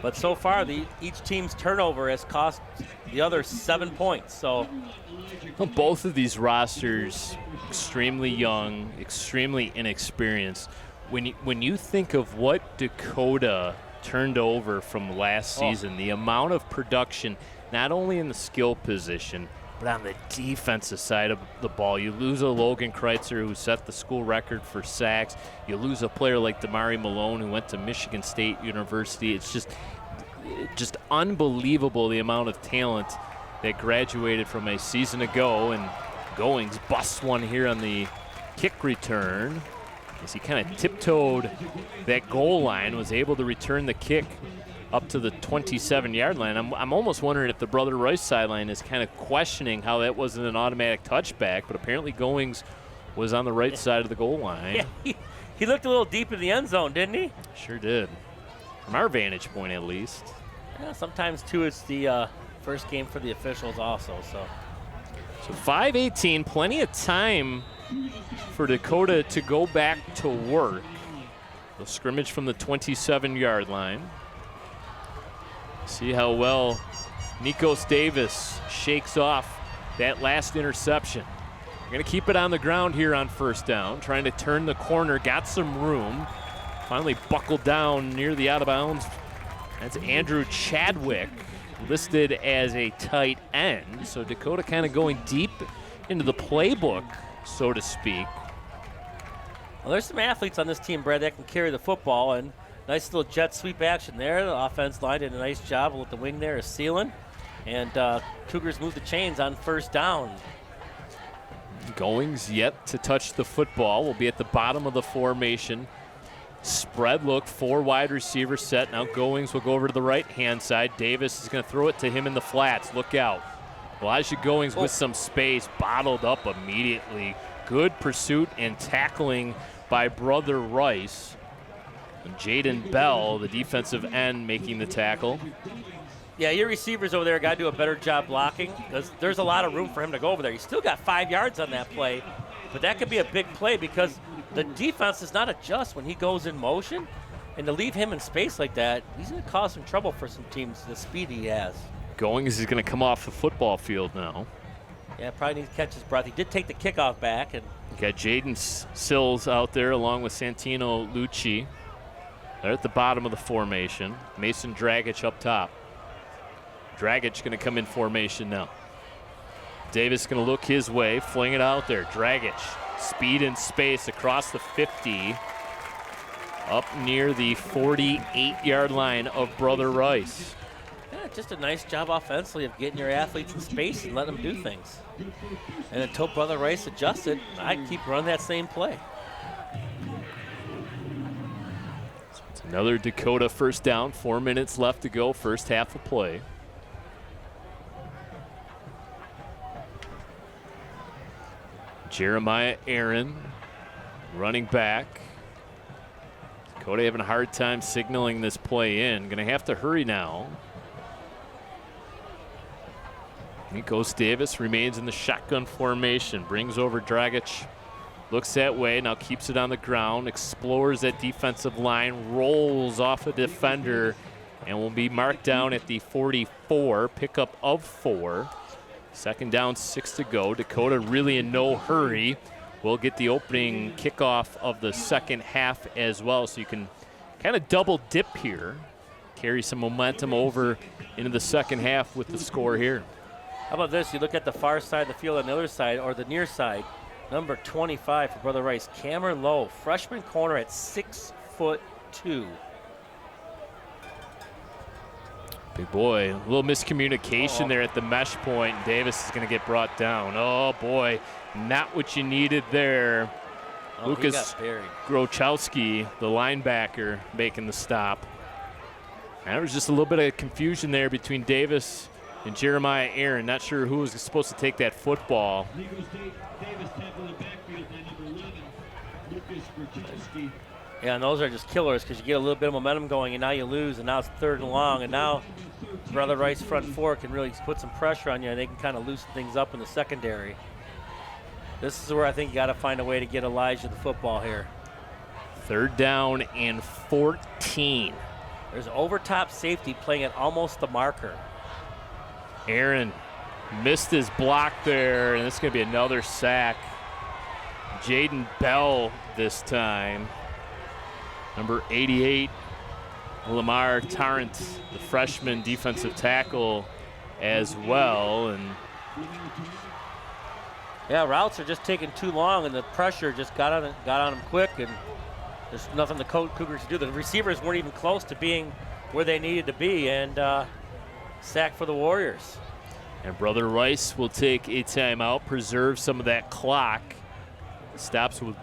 But so far, each team's turnover has cost the other 7 points. So both of these rosters extremely young, extremely inexperienced. When you think of what Dakota turned over from last season, the amount of production, not only in the skill position, but on the defensive side of the ball. You lose a Logan Kreitzer who set the school record for sacks. You lose a player like Damari Malone who went to Michigan State University. It's just unbelievable the amount of talent that graduated from a season ago. And Goings busts one here on the kick return as he kind of tiptoed that goal line, was able to return the kick up to the 27-yard line. I'm almost wondering if the Brother Rice sideline is kind of questioning how that wasn't an automatic touchback, but apparently Goings was on the right side of the goal line. Yeah, he looked a little deep in the end zone, didn't he? Sure did. From our vantage point, at least. Yeah, sometimes, too, it's the first game for the officials also. So 5:18, plenty of time for Dakota to go back to work. The scrimmage from the 27-yard line. See how well Nikos Davis shakes off that last interception. We're going to keep it on the ground here on first down, trying to turn the corner, got some room. Finally buckled down near the out of bounds. That's Andrew Chadwick, listed as a tight end. So Dakota kind of going deep into the playbook, so to speak. Well, there's some athletes on this team, Brad, that can carry the football, and nice little jet sweep action there. The offense line did a nice job with the wing there is sealing. And Cougars move the chains on first down. Goings yet to touch the football. Will be at the bottom of the formation. Spread look, 4 wide receivers set. Now Goings will go over to the right-hand side. Davis is going to throw it to him in the flats. Look out. Elijah Goings with some space, bottled up immediately. Good pursuit and tackling by Brother Rice. And Jaden Bell, the defensive end, making the tackle. Yeah, your receivers over there got to do a better job blocking because there's a lot of room for him to go over there. He's still got 5 yards on that play, but that could be a big play because the defense does not adjust when he goes in motion. And to leave him in space like that, he's going to cause some trouble for some teams, the speed he has. Goings is going to come off the football field now. Yeah, probably needs to catch his breath. He did take the kickoff back. And got Jaden Sills out there along with Santino Lucci. They're at the bottom of the formation. Mason Dragic up top. Dragic going to come in formation now. Davis going to look his way, fling it out there. Dragic, speed and space across the 50, up near the 48-yard line of Brother Rice. yeah, just a nice job offensively of getting your athletes in space and letting them do things. And until Brother Rice adjusted, I keep running that same play. It's another Dakota first down, 4 minutes left to go, first half of play. Jeremiah Aaron, running back. Dakota having a hard time signaling this play in. Gonna have to hurry now. Nikos Davis remains in the shotgun formation. Brings over Dragic. Looks that way, now keeps it on the ground. Explores that defensive line. Rolls off a defender. And will be marked down at the 44. Pickup of 4. Second down, 6 to go. Dakota really in no hurry. We'll get the opening kickoff of the second half as well, so you can kind of double dip here. Carry some momentum over into the second half with the score here. How about this? You look at the far side of the field on the other side, or the near side. Number 25 for Brother Rice, Cameron Lowe, freshman corner at 6'2". Big boy, a little miscommunication there at the mesh point. Davis is going to get brought down. Oh boy, not what you needed there. Lucas Grochowski, the linebacker, making the stop. And there was just a little bit of confusion there between Davis and Jeremiah Aaron. Not sure who was supposed to take that football. Yeah, and those are just killers because you get a little bit of momentum going, and now you lose, and now it's 3rd and long, and now Brother Rice front 4 can really put some pressure on you, and they can kind of loosen things up in the secondary. This is where I think you got to find a way to get Elijah the football here. 3rd down and 14. There's overtop safety playing at almost the marker. Aaron missed his block there, and this is going to be another sack. Jaden Bell this time. Number 88, Lamar Tarrant, the freshman defensive tackle as well. And yeah, routes are just taking too long, and the pressure just got on them quick, and there's nothing the Cougars can do. The receivers weren't even close to being where they needed to be, and sack for the Warriors. And Brother Rice will take a timeout, preserve some of that clock. Stops with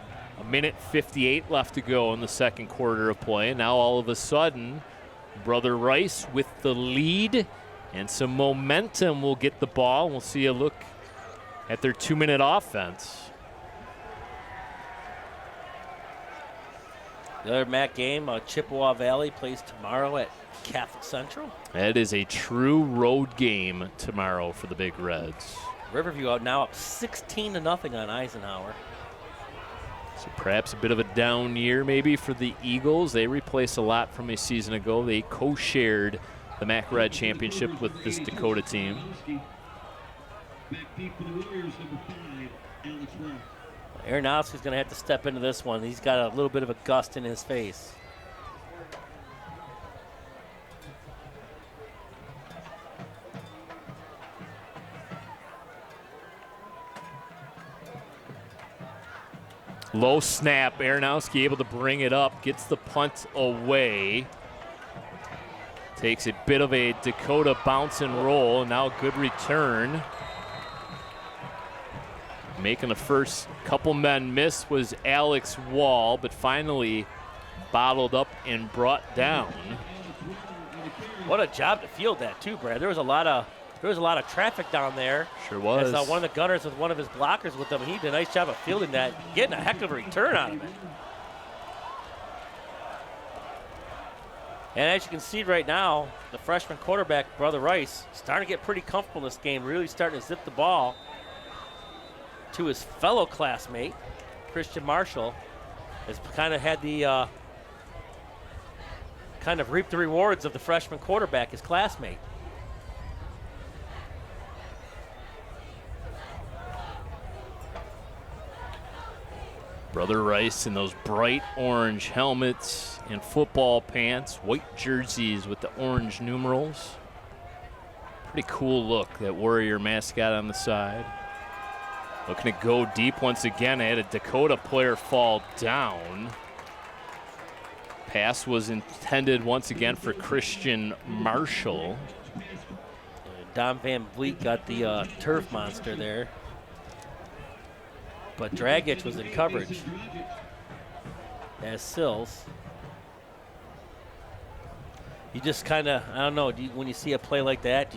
1:58 left to go in the second quarter of play. And now all of a sudden, Brother Rice with the lead and some momentum will get the ball. We'll see a look at their 2-minute offense. The other MAC game, Chippewa Valley plays tomorrow at Catholic Central. That is a true road game tomorrow for the Big Reds. Riverview out now up 16-0 on Eisenhower. So perhaps a bit of a down year maybe for the Eagles. They replaced a lot from a season ago. They co-shared the MAC Red Championship with this Dakota team. Aronofsky's going to have to step into this one. He's got a little bit of a gust in his face. Low snap, Aronofsky able to bring it up, gets the punt away. Takes a bit of a Dakota bounce and roll, and now a good return. Making the first couple men miss was Alex Wall, but finally bottled up and brought down. What a job to field that too, Brad. There was a lot of traffic down there. Sure was. I saw one of the gunners with one of his blockers with him. He did a nice job of fielding that, getting a heck of a return out of it. And as you can see right now, the freshman quarterback, Brother Rice, starting to get pretty comfortable in this game, really starting to zip the ball to his fellow classmate, Christian Marshall, has kind of had the kind of reaped the rewards of the freshman quarterback, his classmate. Brother Rice in those bright orange helmets and football pants, white jerseys with the orange numerals. Pretty cool look, that Warrior mascot on the side. Looking to go deep once again. They had a Dakota player fall down. Pass was intended once again for Christian Marshall. Don Van Vliet got the turf monster there. But Dragic was in coverage as Sills. You just kind of, I don't know, when you see a play like that,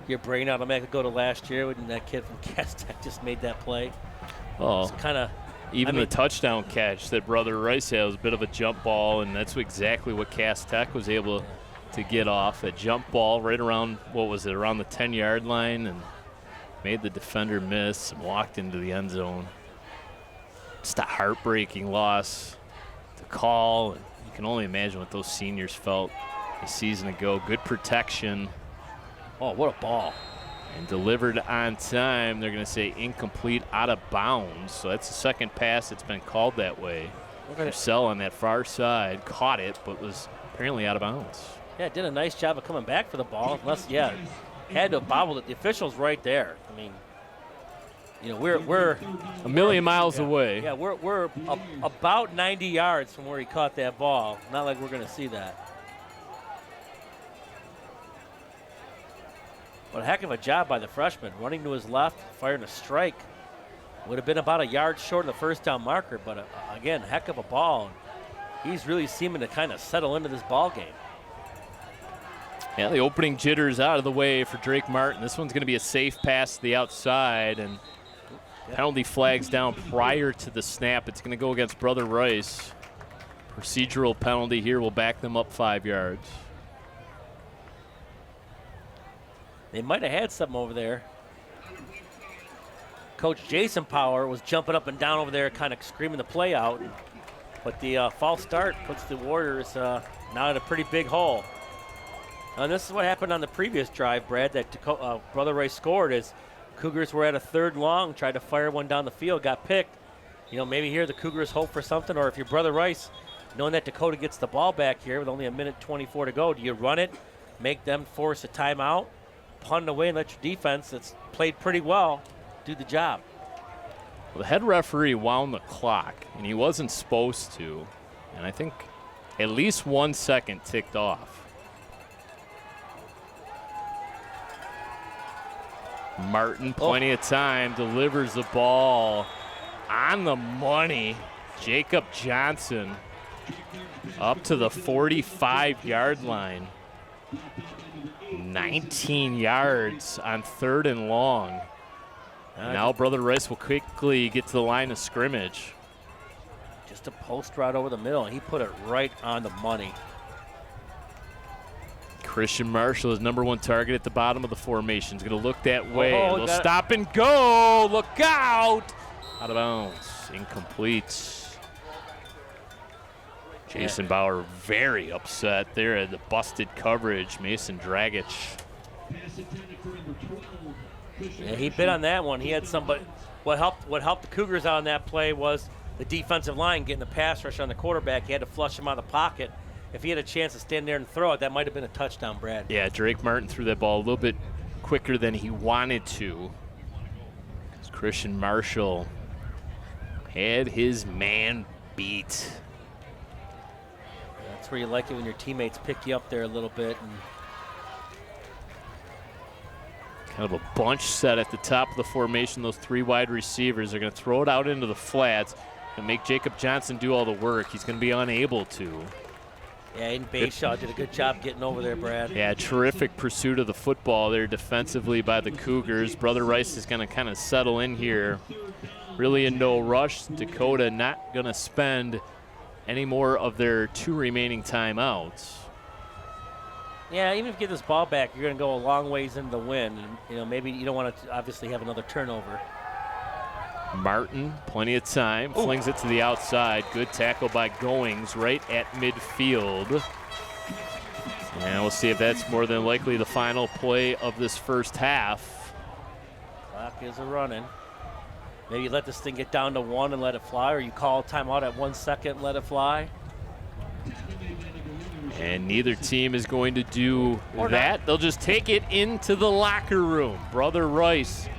your brain automatically go to last year when that kid from Cass Tech just made that play. Oh, it's kind of. The touchdown catch that Brother Rice had was a bit of a jump ball, and that's exactly what Cass Tech was able to get off. A jump ball right around, around the 10-yard line, and made the defender miss and walked into the end zone. Just a heartbreaking loss to call. And you can only imagine what those seniors felt a season ago. Good protection. Oh, what a ball. And delivered on time. They're going to say incomplete, out of bounds. So that's the second pass that's been called that way. Purcell on that far side caught it, but was apparently out of bounds. Yeah, did a nice job of coming back for the ball. Unless, had to have bobbled it. The official's right there. I mean, we're a million miles away. Yeah, we're about 90 yards from where he caught that ball. Not like we're going to see that. But a heck of a job by the freshman, running to his left, firing a strike. Would have been about a yard short of the first down marker, but again, heck of a ball. He's really seeming to kind of settle into this ball game. Yeah, the opening jitters out of the way for Drake Martin. This one's going to be a safe pass to the outside, and penalty flags down prior to the snap. It's going to go against Brother Rice. Procedural penalty here will back them up 5 yards. They might have had something over there. Coach Jason Power was jumping up and down over there, kind of screaming the play out. But the false start puts the Warriors now in a pretty big hole. And this is what happened on the previous drive, Brad, that Brother Rice scored is Cougars were at a 3rd long, tried to fire one down the field, got picked. Maybe here the Cougars hope for something, or if you're Brother Rice, knowing that Dakota gets the ball back here with only a minute 24 to go, do you run it, make them force a timeout, punt it away, and let your defense that's played pretty well do the job? Well, the head referee wound the clock, and he wasn't supposed to. And I think at least 1 second ticked off. Martin, plenty of time, delivers the ball on the money. Jacob Johnson up to the 45-yard line. 19 yards on 3rd and long. Now Brother Rice will quickly get to the line of scrimmage. Just a post route over the middle, and he put it right on the money. Christian Marshall is number 1 target at the bottom of the formation. He's going to look that way. They'll stop and go. Look out. Out of bounds. Incomplete. Jason Bauer very upset there at the busted coverage. Mason Dragic. Yeah, he bit on that one. He had somebody. What helped the Cougars out on that play was the defensive line getting the pass rush on the quarterback. He had to flush him out of the pocket. If he had a chance to stand there and throw it, that might have been a touchdown, Brad. Yeah, Drake Martin threw that ball a little bit quicker than he wanted to. Christian Marshall had his man beat. That's where you like it, when your teammates pick you up there a little bit. And kind of a bunch set at the top of the formation. Those 3 wide receivers are going to throw it out into the flats and make Jacob Johnson do all the work. He's going to be unable to. Yeah, Aiden Bayshaw did a good job getting over there, Brad. Yeah, terrific pursuit of the football there defensively by the Cougars. Brother Rice is going to kind of settle in here. Really in no rush. Dakota not going to spend any more of their 2 remaining timeouts. Yeah, even if you get this ball back, you're going to go a long ways into the win. And, maybe you don't want to obviously have another turnover. Martin, plenty of time, flings it to the outside. Good tackle by Goings right at midfield. And we'll see if that's more than likely the final play of this first half. Clock is a-running. Maybe you let this thing get down to 1 and let it fly, or you call timeout at 1 second and let it fly. And neither team is going to do that. They'll just take it into the locker room. Brother Rice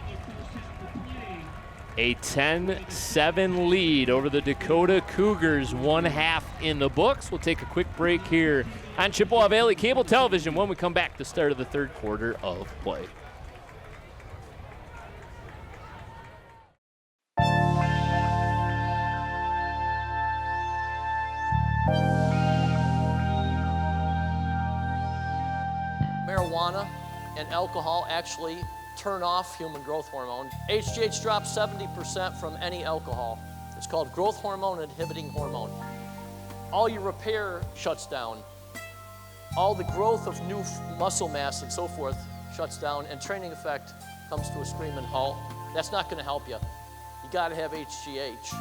A 10-7 lead over the Dakota Cougars, 1/2 in the books. We'll take a quick break here on Chippewa Valley Cable Television when we come back to start of the third quarter of play. Marijuana and alcohol actually turn off human growth hormone. HGH drops 70% from any alcohol. It's called growth hormone inhibiting hormone. All your repair shuts down. All the growth of new muscle mass and so forth shuts down, and training effect comes to a screaming halt. That's not going to help you. You got to have HGH.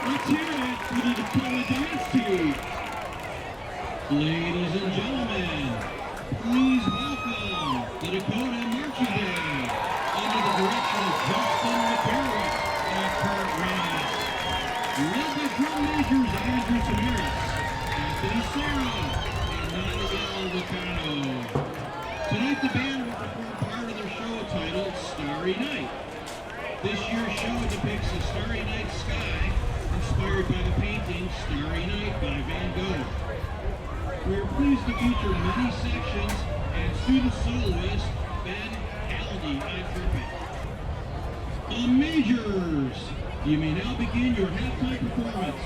Let's hear it for the Dakota dance team. Ladies and gentlemen, please welcome the Dakota Marching Band under the direction of Justin McCarrick and Kurt Rennick. Led by drum majors Andrew Samaras, Anthony Serra, and Manuel Lucano. Tonight the band will perform part of their show titled Starry Night. This year's show depicts a starry night sky inspired by the painting Starry Night by Van Gogh. We are pleased to feature many sections and student soloist Ben Haldy on trumpet. Majors, you may now begin your halftime performance.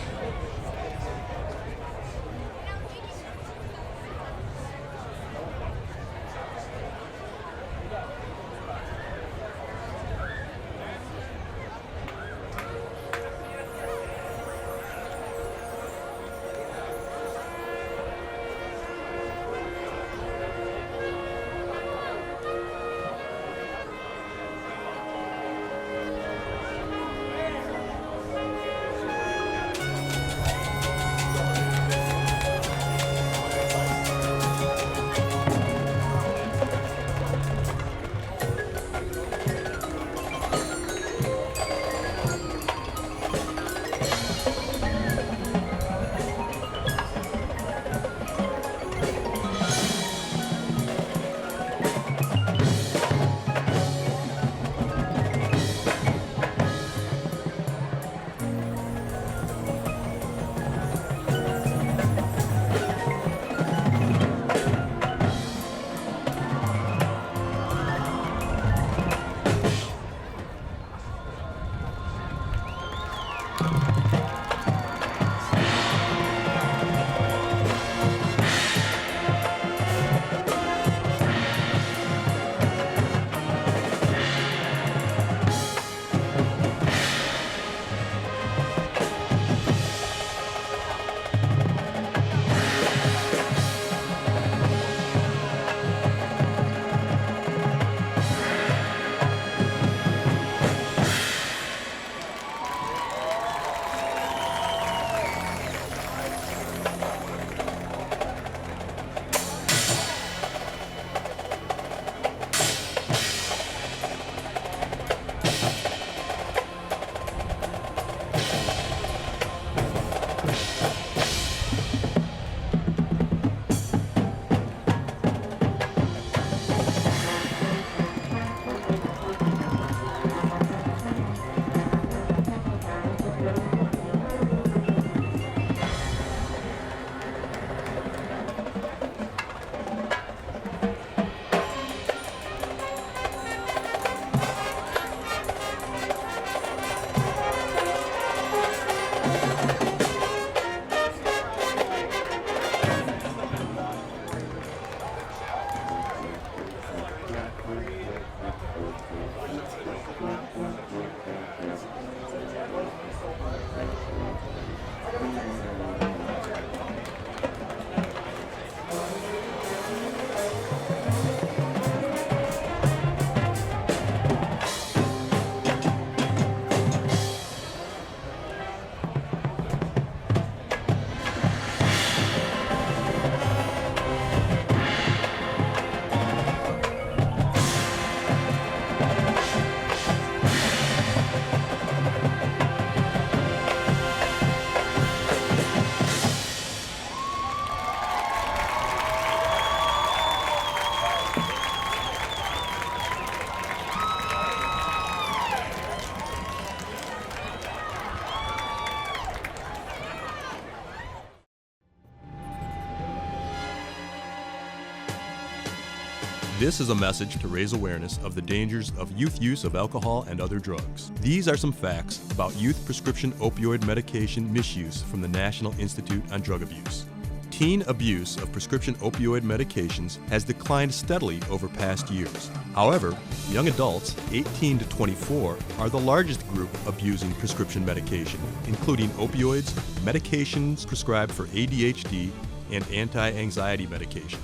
This is a message to raise awareness of the dangers of youth use of alcohol and other drugs. These are some facts about youth prescription opioid medication misuse from the National Institute on Drug Abuse. Teen abuse of prescription opioid medications has declined steadily over past years. However, young adults 18 to 24 are the largest group abusing prescription medication, including opioids, medications prescribed for ADHD, and anti-anxiety medication.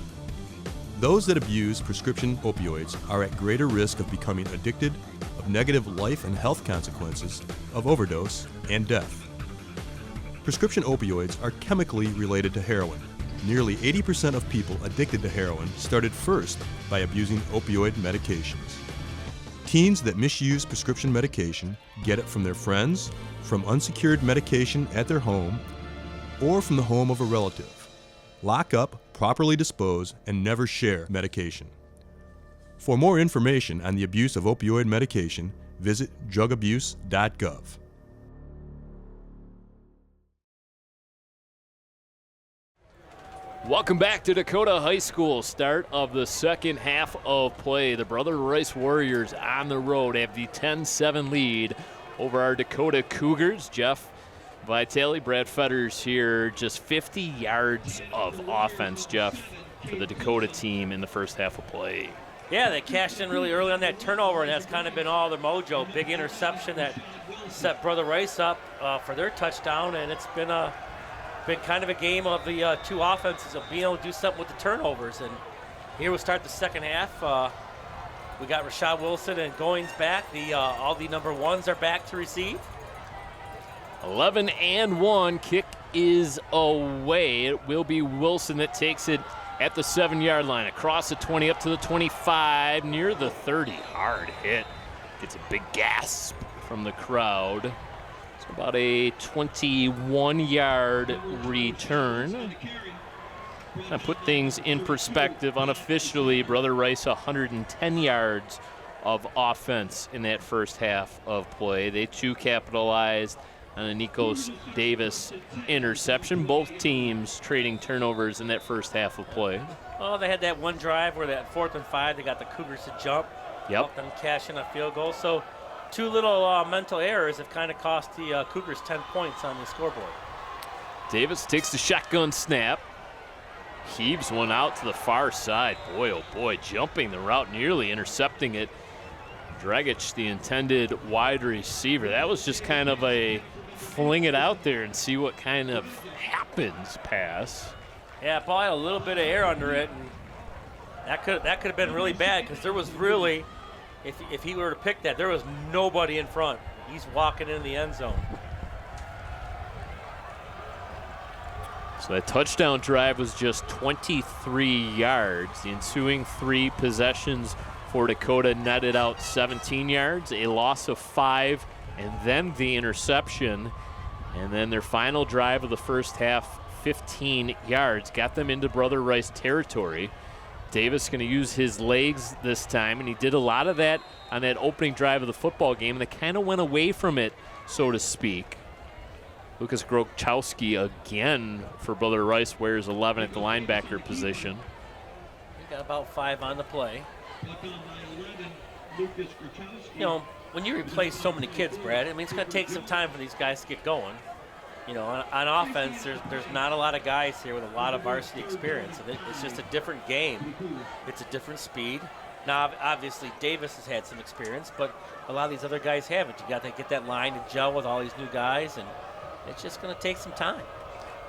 Those that abuse prescription opioids are at greater risk of becoming addicted, of negative life and health consequences, of overdose, and death. Prescription opioids are chemically related to heroin. Nearly 80% of people addicted to heroin started first by abusing opioid medications. Teens that misuse prescription medication get it from their friends, from unsecured medication at their home, or from the home of a relative. Lock up, properly dispose, and never share medication. For more information on the abuse of opioid medication, visit drugabuse.gov. Welcome back to Dakota High School. Start of the second half of play. The Brother Rice Warriors on the road have the 10-7 lead over our Dakota Cougars. Jeff Vitale, Brad Fetters here, just 50 yards of offense, Jeff, for the Dakota team in the first half of play. Yeah, they cashed in really early on that turnover, and that's kind of been all their mojo. Big interception that set Brother Rice up for their touchdown, and it's been kind of a game of the two offenses of being able to do something with the turnovers. And here we start the second half. We got Rashad Wilson and Goings back. All the number ones are back to receive. 11-1, kick is away. It will be Wilson that takes it at the 7-yard line, across the 20 up to the 25, near the 30. Hard hit. Gets a big gasp from the crowd. It's about a 21-yard return. I put things in perspective. Unofficially, Brother Rice 110 yards of offense in that first half of play. They too capitalized on a Nikos Davis interception. Both teams trading turnovers in that first half of play. Oh, they had that one drive where that 4th and 5, they got the Cougars to jump. Yep. Helped them cash in a field goal. So two little mental errors have kind of cost the Cougars 10 points on the scoreboard. Davis takes the shotgun snap. Heaves one out to the far side. Boy, oh boy, jumping the route, nearly intercepting it. Dragic, the intended wide receiver. That was just kind of a fling it out there and see what kind of happens pass. Yeah, probably a little bit of air under it, and that could have been really bad, because there was really, if he were to pick that, there was nobody in front. He's walking in the end zone. So that touchdown drive was just 23 yards. The ensuing 3 possessions for Dakota netted out 17 yards, a loss of 5, and then the interception. And then their final drive of the first half, 15 yards, got them into Brother Rice territory. Davis going to use his legs this time, and he did a lot of that on that opening drive of the football game, and they kind of went away from it, so to speak. Lucas Grochowski again for Brother Rice wears 11 at the linebacker position. He got about 5 on the play. You know, when you replace so many kids, Brad, I mean, it's going to take some time for these guys to get going. You know, on offense, there's not a lot of guys here with a lot of varsity experience. It's just a different game. It's a different speed. Now, obviously, Davis has had some experience, but a lot of these other guys haven't. You got to get that line to gel with all these new guys, and it's just going to take some time.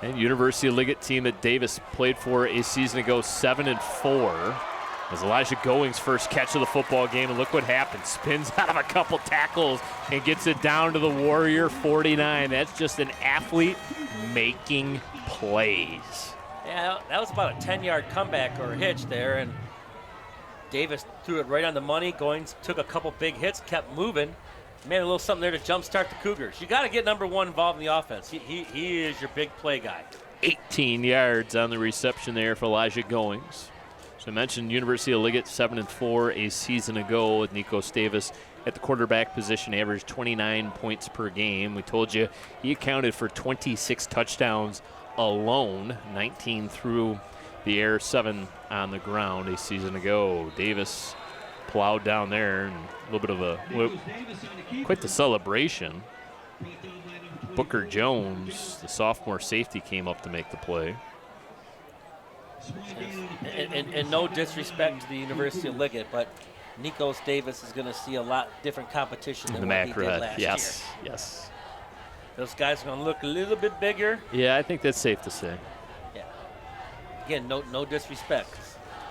And University of Liggett team that Davis played for a season ago, 7-4. As Elijah Goings' first catch of the football game, and look what happened. Spins out of a couple tackles and gets it down to the Warrior 49. That's just an athlete making plays. Yeah, that was about a 10-yard comeback or a hitch there, and Davis threw it right on the money. Goings took a couple big hits, kept moving. Made a little something there to jumpstart the Cougars. You got to get number 1 involved in the offense. He is your big play guy. 18 yards on the reception there for Elijah Goings. So I mentioned University of Liggett 7-4 a season ago with Nikos Davis at the quarterback position, averaged 29 points per game. We told you he accounted for 26 touchdowns alone, 19 through the air, 7 on the ground a season ago. Davis plowed down there, and a little bit of quite the celebration. Booker Jones, the sophomore safety, came up to make the play. And no disrespect to the University of Liggett, but Nikos Davis is going to see a lot different competition than what he did last year. Yes. Those guys are going to look a little bit bigger. Yeah, I think that's safe to say. Yeah. Again, no disrespect.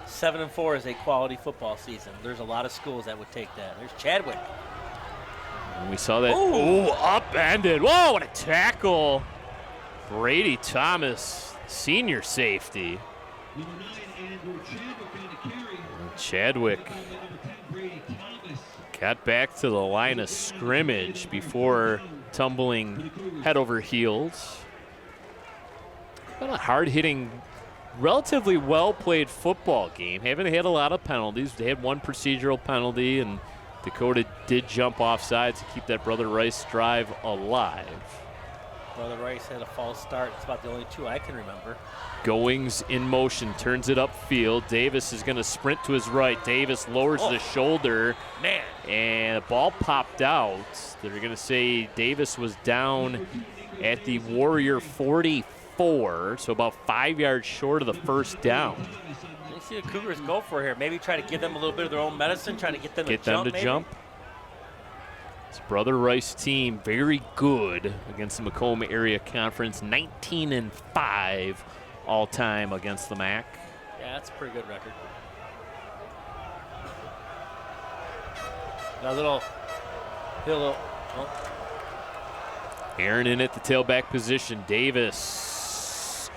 7-4 is a quality football season. There's a lot of schools that would take that. There's Chadwick. And we saw that. Ooh, upended. Whoa, what a tackle. Brady Thomas, senior safety. And Chadwick got back to the line of scrimmage before tumbling head over heels. Been a hard-hitting, relatively well-played football game. Haven't had a lot of penalties. They had one procedural penalty, and Dakota did jump off sides to keep that Brother Rice drive alive. Brother Rice had a false start. It's about the only 2 I can remember. Goings in motion, turns it upfield. Davis is going to sprint to his right. Davis lowers the shoulder. Man. And the ball popped out. They're going to say Davis was down at the Warrior 44, so about 5 yards short of the first down. Let's see the Cougars go for here. Maybe try to give them a little bit of their own medicine, try to get them to jump. This Brother Rice team, very good against the Macomb Area Conference, 19-5 all-time against the MAC. Yeah, that's a pretty good record. A little. Aaron in at the tailback position. Davis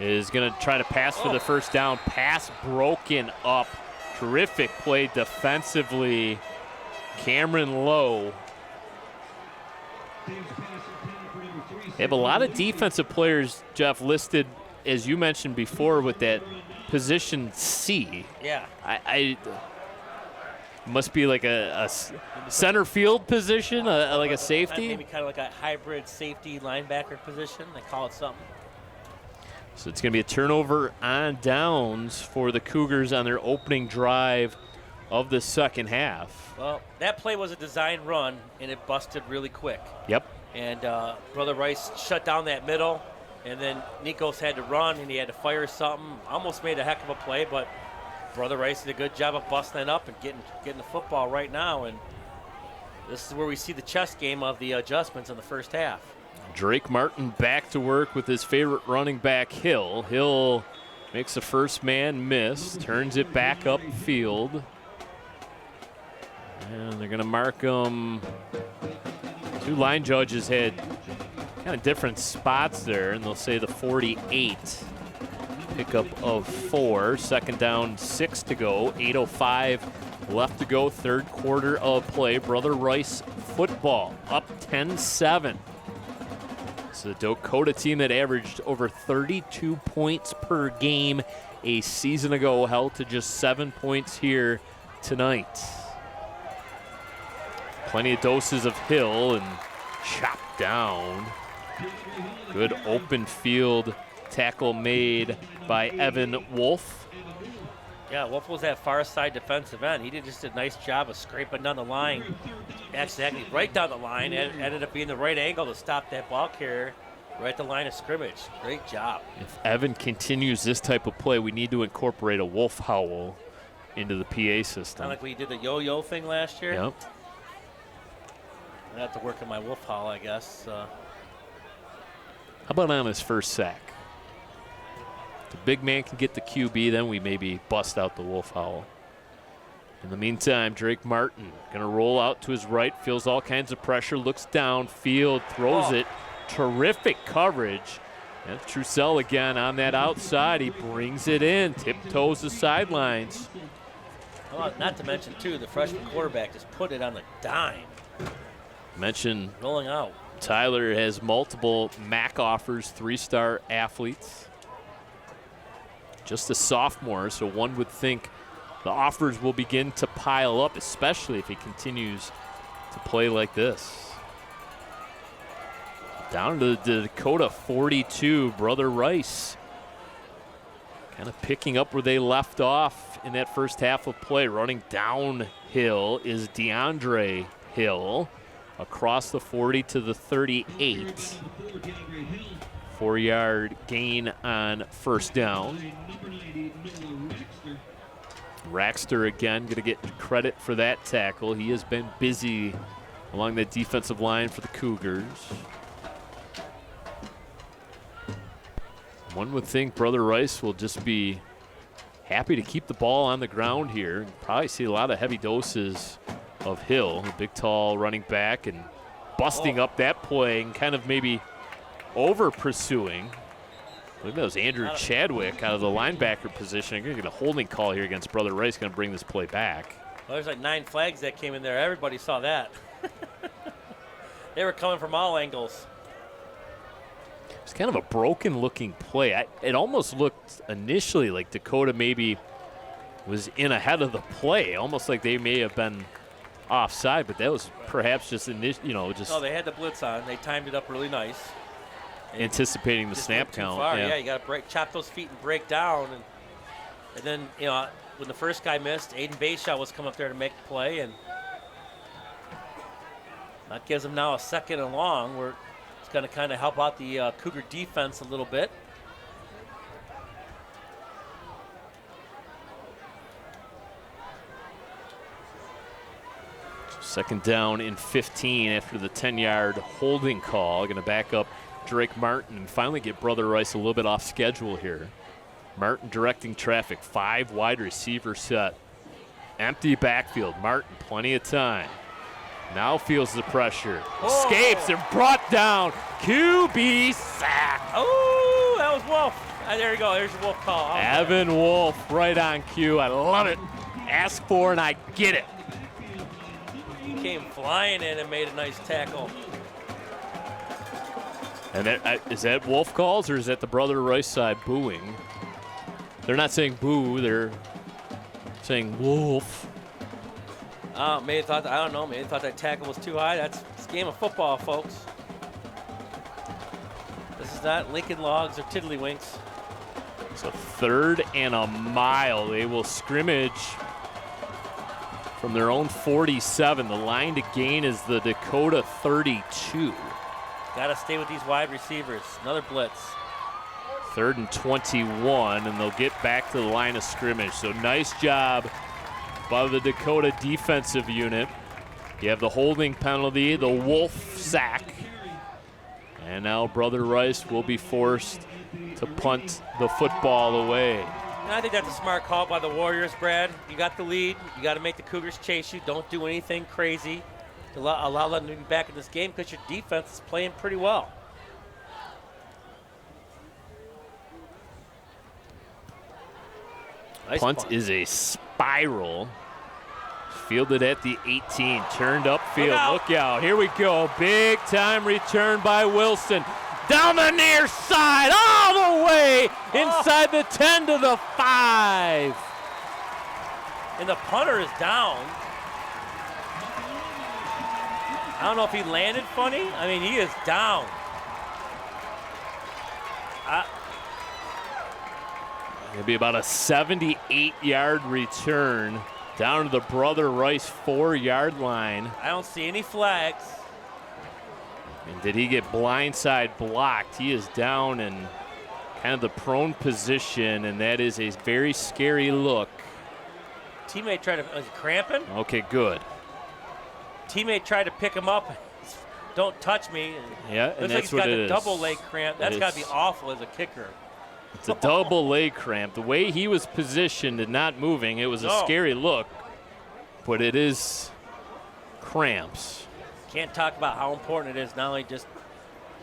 is going to try to pass for the first down. Pass broken up. Terrific play defensively. Cameron Lowe. They have a lot of defensive players, Jeff, listed, as you mentioned before, with that position C. Yeah. I must be like a center field position, like a safety? Maybe kind of like a hybrid safety linebacker position. They call it something. So it's going to be a turnover on downs for the Cougars on their opening drive of the second half. Well, that play was a design run, and it busted really quick. Yep. And Brother Rice shut down that middle, and then Nikos had to run, and he had to fire something. Almost made a heck of a play, but Brother Rice did a good job of busting it up and getting the football right now. And this is where we see the chess game of the adjustments in the first half. Drake Martin back to work with his favorite running back, Hill. Hill makes the first man miss, turns it back upfield. And they're going to mark him. 2 line judges had kind of different spots there, and they'll say the 48. Pickup of 4. Second down, 6 to go. 8:05 left to go. Third quarter of play. Brother Rice football up 10-7. So the Dakota team that averaged over 32 points per game a season ago held to just 7 points here tonight. Plenty of doses of Hill and chopped down. Good open field tackle made by Evan Wolf. Yeah, Wolf was that far side defensive end. He did just a nice job of scraping down the line. Actually, right down the line. Ended up being the right angle to stop that ball carrier right at the line of scrimmage. Great job. If Evan continues this type of play, we need to incorporate a wolf howl into the PA system. Kind of like we did the yo-yo thing last year. Yep. I have to work on my wolf howl, I guess. How about on his first sack? The big man can get the QB, then we maybe bust out the wolf howl. In the meantime, Drake Martin going to roll out to his right, feels all kinds of pressure, looks downfield, throws it. Terrific coverage. And Trussell again on that outside. He brings it in, tiptoes the sidelines. Well, not to mention, too, the freshman quarterback just put it on the dime. Mention rolling out. Tyler has multiple MAC offers, 3-star athletes. Just a sophomore, so one would think the offers will begin to pile up, especially if he continues to play like this. Down to the Dakota 42, Brother Rice kind of picking up where they left off in that first half of play. Running downhill is DeAndre Hill across the 40 to the 38. 4-yard gain on first down. Raxter again going to get credit for that tackle. He has been busy along the defensive line for the Cougars. One would think Brother Rice will just be happy to keep the ball on the ground here. Probably see a lot of heavy doses of Hill, a big, tall running back, and busting up that play and kind of maybe over-pursuing. Look at those, Andrew Chadwick out of the linebacker position. Going to get a holding call here against Brother Rice, going to bring this play back. Well, there's like 9 flags that came in there. Everybody saw that. They were coming from all angles. It's kind of a broken-looking play. It almost looked initially like Dakota maybe was in ahead of the play, almost like they may have been offside, but that was perhaps just Oh, they had the blitz on. They timed it up really nice. Anticipating the snap count. Yeah, you got to chop those feet and break down. And then, when the first guy missed, Aiden Bayshaw was coming up there to make the play, and that gives them now a second and long where it's going to kind of help out the Cougar defense a little bit. Second down and 15 after the 10-yard holding call. Going to back up Drake Martin and finally get Brother Rice a little bit off schedule here. Martin directing traffic, 5 wide receiver set. Empty backfield. Martin, plenty of time. Now feels the pressure. Escapes and brought down. QB sack. Oh, that was Wolf. There you go. There's your Wolf call. Evan Wolf right on cue. I love it. Ask for and I get it. He came flying in and made a nice tackle. And is that Wolf calls or is that the Brother Rice side booing? They're not saying boo, they're saying Wolf. Maybe thought I don't know. Maybe thought that tackle was too high. It's a game of football, folks. This is not Lincoln Logs or Tiddlywinks. So 3rd and a mile. They will scrimmage from their own 47. The line to gain is the Dakota 32. Got to stay with these wide receivers. Another blitz. 3rd and 21, and they'll get back to the line of scrimmage. So nice job by the Dakota defensive unit. You have the holding penalty, the Wolf sack. And now Brother Rice will be forced to punt the football away. And I think that's a smart call by the Warriors, Brad. You got the lead. You got to make the Cougars chase you. Don't do anything crazy to allow them to be back in this game because your defense is playing pretty well. Nice punt is a spiral. Fielded at the 18, turned upfield. Look out. Here we go. Big time return by Wilson. Down the near side, all the way inside the 10 to the 5. And the punter is down. I don't know if he landed funny. I mean, he is down. It'll be about a 78-yard return down to the Brother Rice 4-yard line. I don't see any flags. And did he get blindside blocked? He is down in kind of the prone position, and that is a very scary look. Teammate tried to, was he cramping? Okay, good. Teammate tried to pick him up. Don't touch me. Yeah, and that's what it is. Looks like he's got a double leg cramp. That's got to be awful as a kicker. It's a double leg cramp. The way he was positioned and not moving, it was a scary look, but it is cramps. Can't talk about how important it is not only just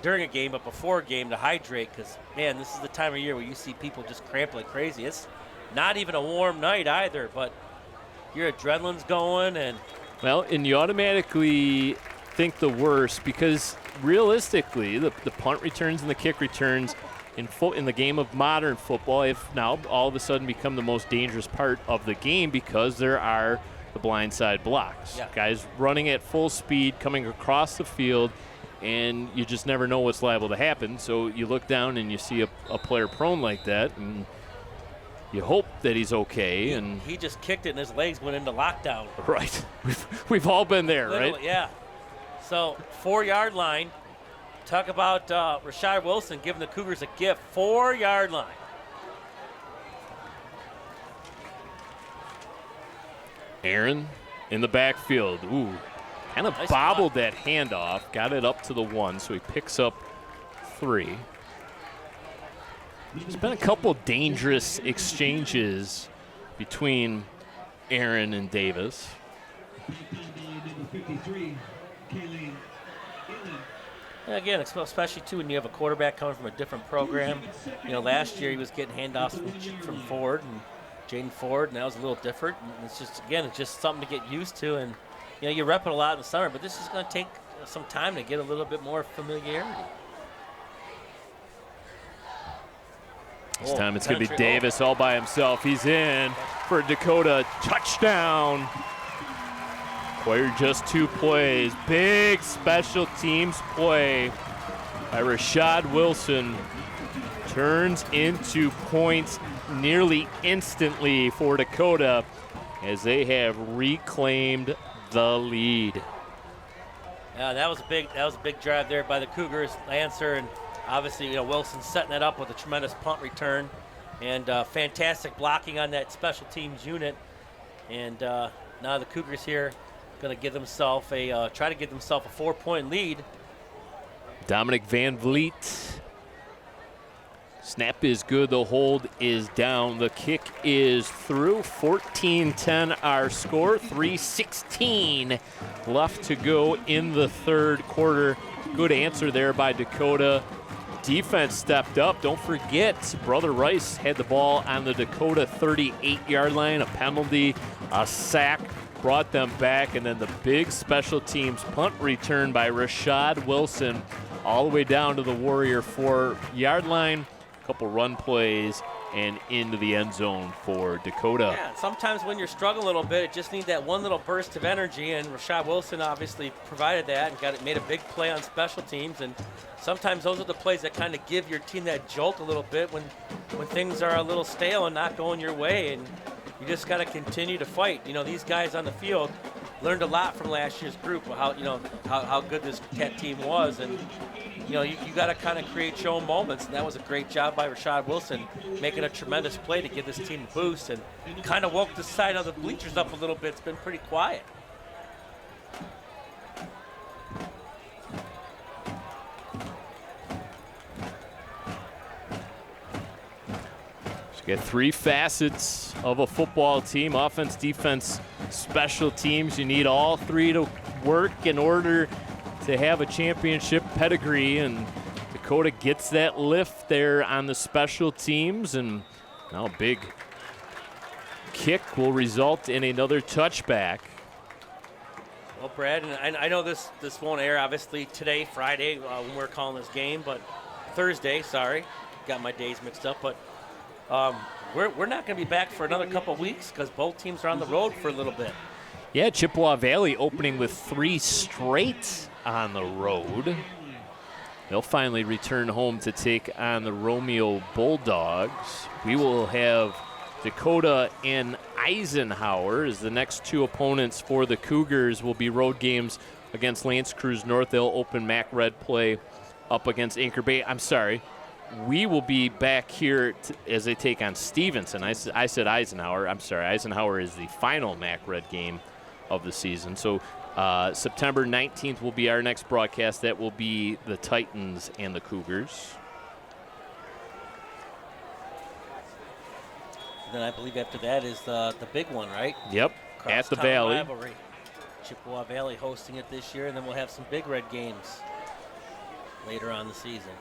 during a game, but before a game to hydrate because, man, this is the time of year where you see people just cramp like crazy. It's not even a warm night either, but your adrenaline's going. Well, and you automatically think the worst because realistically, the punt returns and the kick returns in the game of modern football have now all of a sudden become the most dangerous part of the game because there are the blindside blocks. Yeah. Guys running at full speed, coming across the field, and you just never know what's liable to happen. So you look down and you see a player prone like that, and you hope that he's okay. And he just kicked it and his legs went into lockdown. Right. We've all been there, Literally, right? Yeah. So 4-yard line. Talk about Rashad Wilson giving the Cougars a gift. 4-yard line. Aaron in the backfield. Ooh, kind of Nice bobbled that handoff. Got it up to the 1, so he picks up 3. There's been a couple dangerous exchanges between Aaron and Davis. And again, especially too when you have a quarterback coming from a different program. Last year he was getting handoffs from Ford and Jaden Ford, and that was a little different. And it's just something to get used to. And you rep it a lot in the summer, but this is going to take some time to get a little bit more familiarity. This time it's going to be Davis all by himself. He's in for a Dakota touchdown. Required just 2 plays. Big special teams play by Rashad Wilson. Turns into points nearly instantly for Dakota as they have reclaimed the lead. Yeah, that was a big drive there by the Cougars. Lancer and obviously, Wilson setting that up with a tremendous punt return and fantastic blocking on that special teams unit. And now the Cougars here going to give themselves try to give themselves a 4-point lead. Dominic Van Vliet. Snap is good. The hold is down. The kick is through. 14-10 our score. 3:16 left to go in the third quarter. Good answer there by Dakota. Defense stepped up. Don't forget, Brother Rice had the ball on the Dakota 38-yard line. A penalty, a sack brought them back, and then the big special teams punt return by Rashad Wilson all the way down to the Warrior 4-yard line. A couple run plays and into the end zone for Dakota. Yeah, sometimes when you're struggling a little bit, it just needs that one little burst of energy, and Rashad Wilson obviously provided that and made a big play on special teams. And sometimes those are the plays that kind of give your team that jolt a little bit when things are a little stale and not going your way, and you just got to continue to fight. These guys on the field learned a lot from last year's group, how good this Cat team was, and you got to kind of create your own moments, and that was a great job by Rashad Wilson, making a tremendous play to give this team a boost, and kind of woke the side of the bleachers up a little bit. It's been pretty quiet. You got 3 facets of a football team: offense, defense, special teams. You need all 3 to work in order to have a championship pedigree, and Dakota gets that lift there on the special teams, and now a big kick will result in another touchback. Well, Brad, and I know this won't air obviously today, Friday, when we're calling this game, but Thursday, sorry, got my days mixed up, but we're not going to be back for another couple weeks because both teams are on the road for a little bit. Yeah, Chippewa Valley opening with 3 straight on the road. They'll finally return home to take on the Romeo Bulldogs. We will have Dakota and Eisenhower as the next 2 opponents for the Cougars. Will be road games against L'Anse Creuse North. They'll open Mac Red play up against Anchor Bay. I'm sorry. We will be back here as they take on Stevenson. I said Eisenhower. I'm sorry. Eisenhower is the final Mac Red game of the season. So September 19th will be our next broadcast. That will be the Titans and the Cougars. Then I believe after that is the big one, right? Yep, at the Valley. Rivalry. Chippewa Valley hosting it this year, and then we'll have some Big Red games later on the season.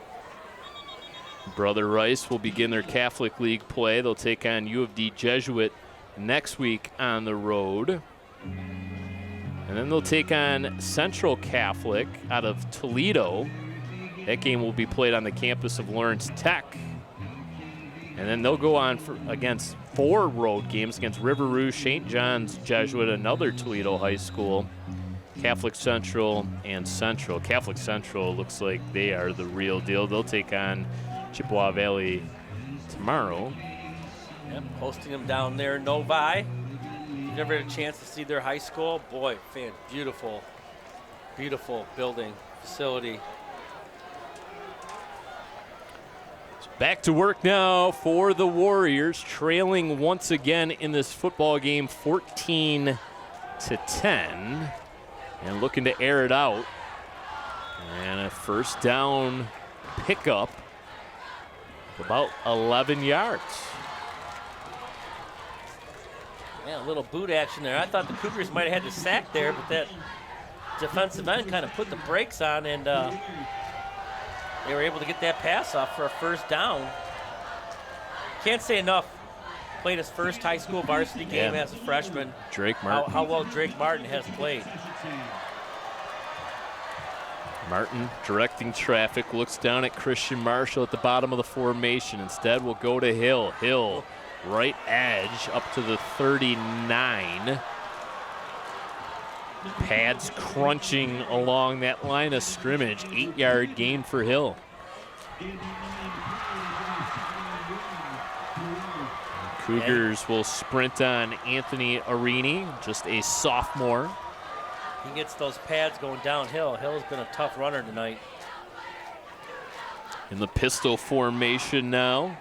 Brother Rice will begin their Catholic League play. They'll take on U of D Jesuit next week on the road. And then they'll take on Central Catholic out of Toledo. That game will be played on the campus of Lawrence Tech. And then they'll go on against 4 road games against River Rouge, St. John's Jesuit, another Toledo high school, Catholic Central, and Central. Catholic Central looks like they are the real deal. They'll take on Chippewa Valley tomorrow. Yep, hosting them down there in Novi. If you've never had a chance to see their high school, boy, beautiful, beautiful building, facility. Back to work now for the Warriors, trailing once again in this football game 14-10, and looking to air it out. And a first down pickup of about 11 yards. Yeah, a little boot action there. I thought the Cougars might have had the sack there, but that defensive end kind of put the brakes on, and they were able to get that pass off for a first down. Can't say enough. Played his first high school varsity game as a freshman. Drake Martin. How well Drake Martin has played. Martin directing traffic, looks down at Christian Marshall at the bottom of the formation. Instead, we'll go to Hill. Hill, right edge, up to the 39. Pads crunching along that line of scrimmage. 8-yard gain for Hill. Cougars will sprint on Anthony Arini, just a sophomore. He gets those pads going downhill. Hill's been a tough runner tonight. In the pistol formation now.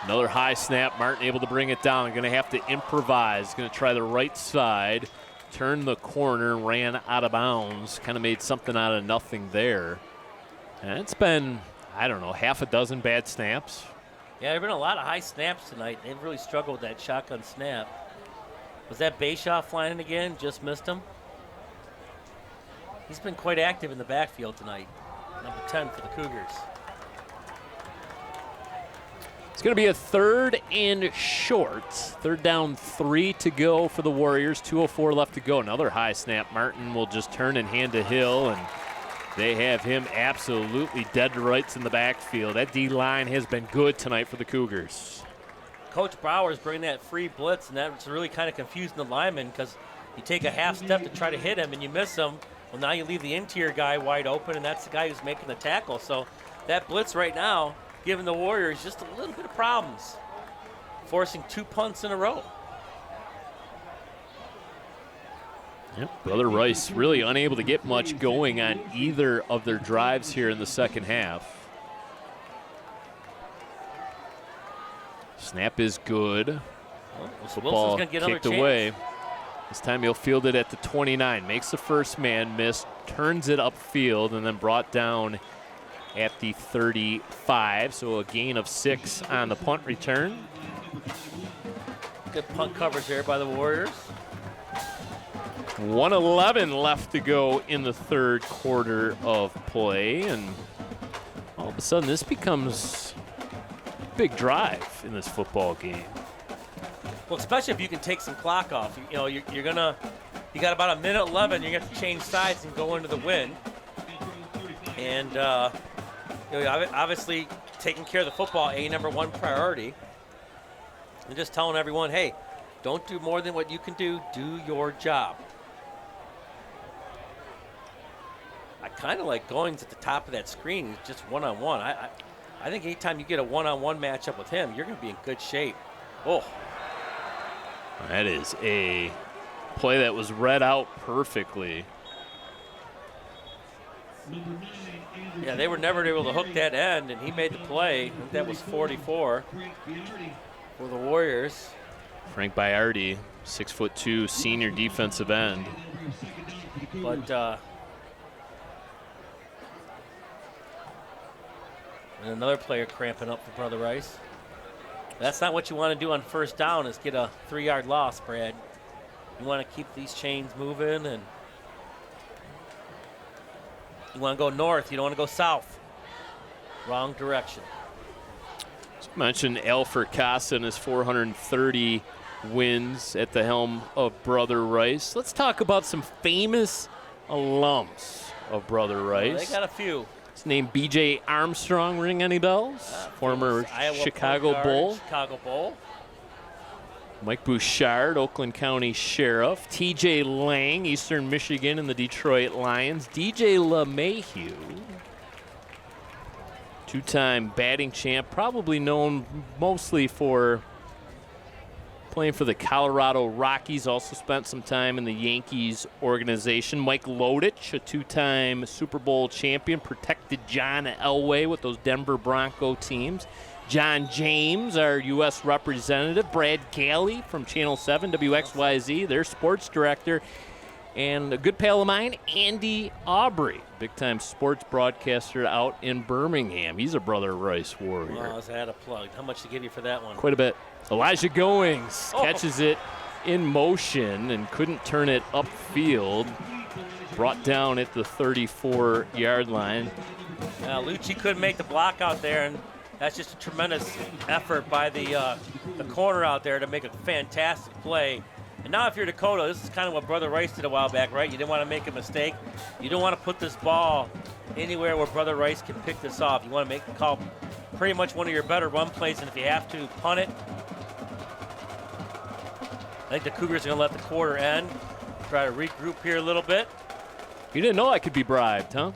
Another high snap. Martin able to bring it down. Going to have to improvise. Going to try the right side. Turned the corner, ran out of bounds. Kind of made something out of nothing there. And it's been, I don't know, half a dozen bad snaps. Yeah, there have been a lot of high snaps tonight. They've really struggled with that shotgun snap. Was that Bayshaw flying again? Just missed him? He's been quite active in the backfield tonight. Number 10 for the Cougars. It's going to be a third and short. Third down, 3 to go for the Warriors. 2:04 left to go. Another high snap. Martin will just turn and hand to Hill, and they have him absolutely dead to rights in the backfield. That D-line has been good tonight for the Cougars. Coach Brower's bringing that free blitz, and that's really kind of confusing the linemen because you take a half step to try to hit him and you miss him. Well, now you leave the interior guy wide open, and that's the guy who's making the tackle. So that blitz right now giving the Warriors just a little bit of problems, forcing 2 punts in a row. Yep. Brother Rice really unable to get much going on either of their drives here in the second half. Snap is good. Well, Football gonna get kicked away. This time he'll field it at the 29. Makes the first man miss, turns it upfield, and then brought down at the 35. So a gain of 6 on the punt return. Good punt coverage there by the Warriors. 1:11 left to go in the third quarter of play, and all of a sudden this becomes a big drive in this football game. Well, especially if you can take some clock off. You know, you got about a minute 11. You have to change sides and go into the wind. And obviously taking care of the football, number one priority. And just telling everyone, hey, don't do more than what you can do. Do your job. I kind of like Goings at the top of that screen, just one-on-one. I think anytime you get a one-on-one matchup with him, you're going to be in good shape. Oh. That is a play that was read out perfectly. Yeah, they were never able to hook that end, and he made the play. I think that was 44 for the Warriors. Frank Biardi, 6'2", senior defensive end. But and another player cramping up for Brother Rice. That's not what you want to do on first down, is get a 3-yard loss, Brad. You want to keep these chains moving, and you want to go north. You don't want to go south. Wrong direction. As I mentioned, Alfred Casa and his 430 wins at the helm of Brother Rice. Let's talk about some famous alums of Brother Rice. Well, they got a few. His name B.J. Armstrong, ring any bells? Former Chicago Bull. Chicago Bull. Mike Bouchard, Oakland County Sheriff. T.J. Lang, Eastern Michigan and the Detroit Lions. D.J. LeMahieu. Two-time batting champ, probably known mostly for playing for the Colorado Rockies, also spent some time in the Yankees organization. Mike Lodich, a two-time Super Bowl champion, protected John Elway with those Denver Bronco teams. John James, our U.S. representative. Brad Galley from Channel 7, WXYZ, their sports director. And a good pal of mine, Andy Aubrey, big-time sports broadcaster out in Birmingham. He's a Brother Rice warrior. Well, I had a plug. How much to give you for that one? Quite a bit. Elijah Goings catches it in motion and couldn't turn it upfield. Brought down at the 34-yard line. Lucci couldn't make the block out there, and that's just a tremendous effort by the corner out there to make a fantastic play. And now if you're Dakota, this is kind of what Brother Rice did a while back, right? You didn't want to make a mistake. You don't want to put this ball anywhere where Brother Rice can pick this off. You want to call pretty much one of your better run plays, and if you have to, punt it. I think the Cougars are going to let the quarter end, try to regroup here a little bit. You didn't know I could be bribed, huh?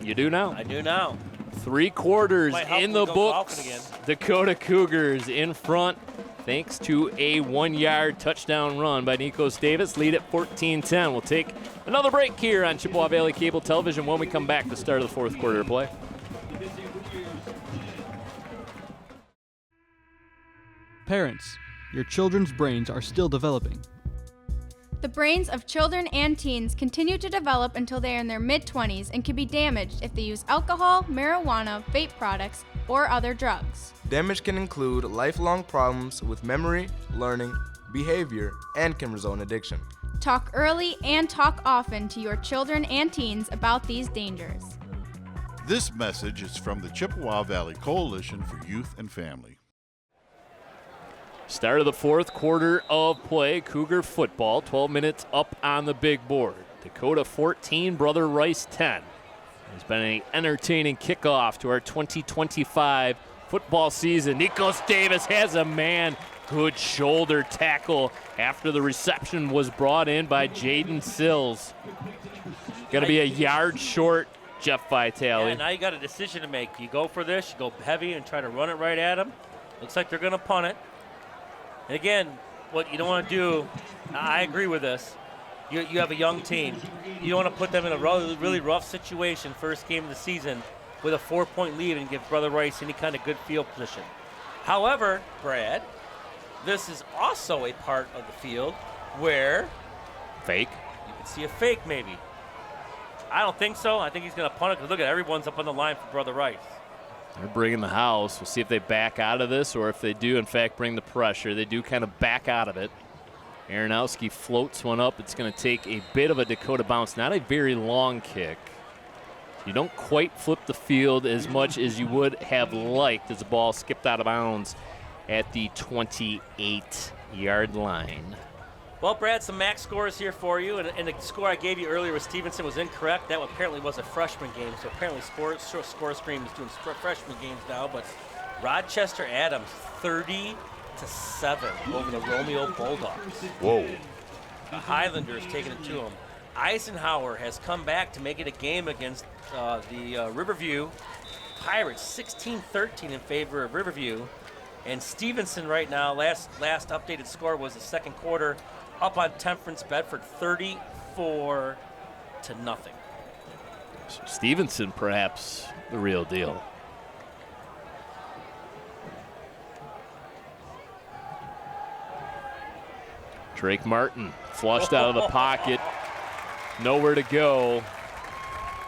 You do now. I do now. 3 quarters in the books. Again. Dakota Cougars in front thanks to a 1-yard touchdown run by Nikos Davis. Lead at 14-10. We'll take another break here on Chippewa Valley Cable Television when we come back to the start of the 4th quarter play. Parents, your children's brains are still developing. The brains of children and teens continue to develop until they are in their mid-20s and can be damaged if they use alcohol, marijuana, vape products, or other drugs. Damage can include lifelong problems with memory, learning, behavior, and can result in addiction. Talk early and talk often to your children and teens about these dangers. This message is from the Chippewa Valley Coalition for Youth and Family. Start of the 4th quarter of play. Cougar football, 12 minutes up on the big board. Dakota 14, Brother Rice 10. It's been an entertaining kickoff to our 2025 football season. Nikos Davis has a man. Good shoulder tackle after the reception was brought in by Jaden Sills. Going to be a yard short, Jeff Vitale. Yeah, now you got a decision to make. You go for this, you go heavy and try to run it right at him. Looks like they're going to punt it. And again, what you don't want to do, I agree with this. You have a young team. You don't want to put them in a really rough situation first game of the season with a 4-point lead and give Brother Rice any kind of good field position. However, Brad, this is also a part of the field where fake. You can see a fake maybe. I don't think so. I think he's going to punt it because look at everyone's up on the line for Brother Rice. They're bringing the house. We'll see if they back out of this or if they do, in fact, bring the pressure. They do kind of back out of it. Aronowski floats one up. It's going to take a bit of a Dakota bounce, not a very long kick. You don't quite flip the field as much as you would have liked as the ball skipped out of bounds at the 28-yard line. Well, Brad, some max scores here for you. And the score I gave you earlier with Stevenson was incorrect. That apparently was a freshman game. So apparently Score Scream is doing freshman games now. But Rochester Adams, 30-7 over the Romeo Bulldogs. Whoa. The Highlanders taking it to them. Eisenhower has come back to make it a game against the Riverview Pirates, 16-13 in favor of Riverview. And Stevenson right now, last updated score was the 2nd quarter, up on Temperance Bedford, 34-0. So Stevenson, perhaps the real deal. Drake Martin flushed out of the pocket. Nowhere to go.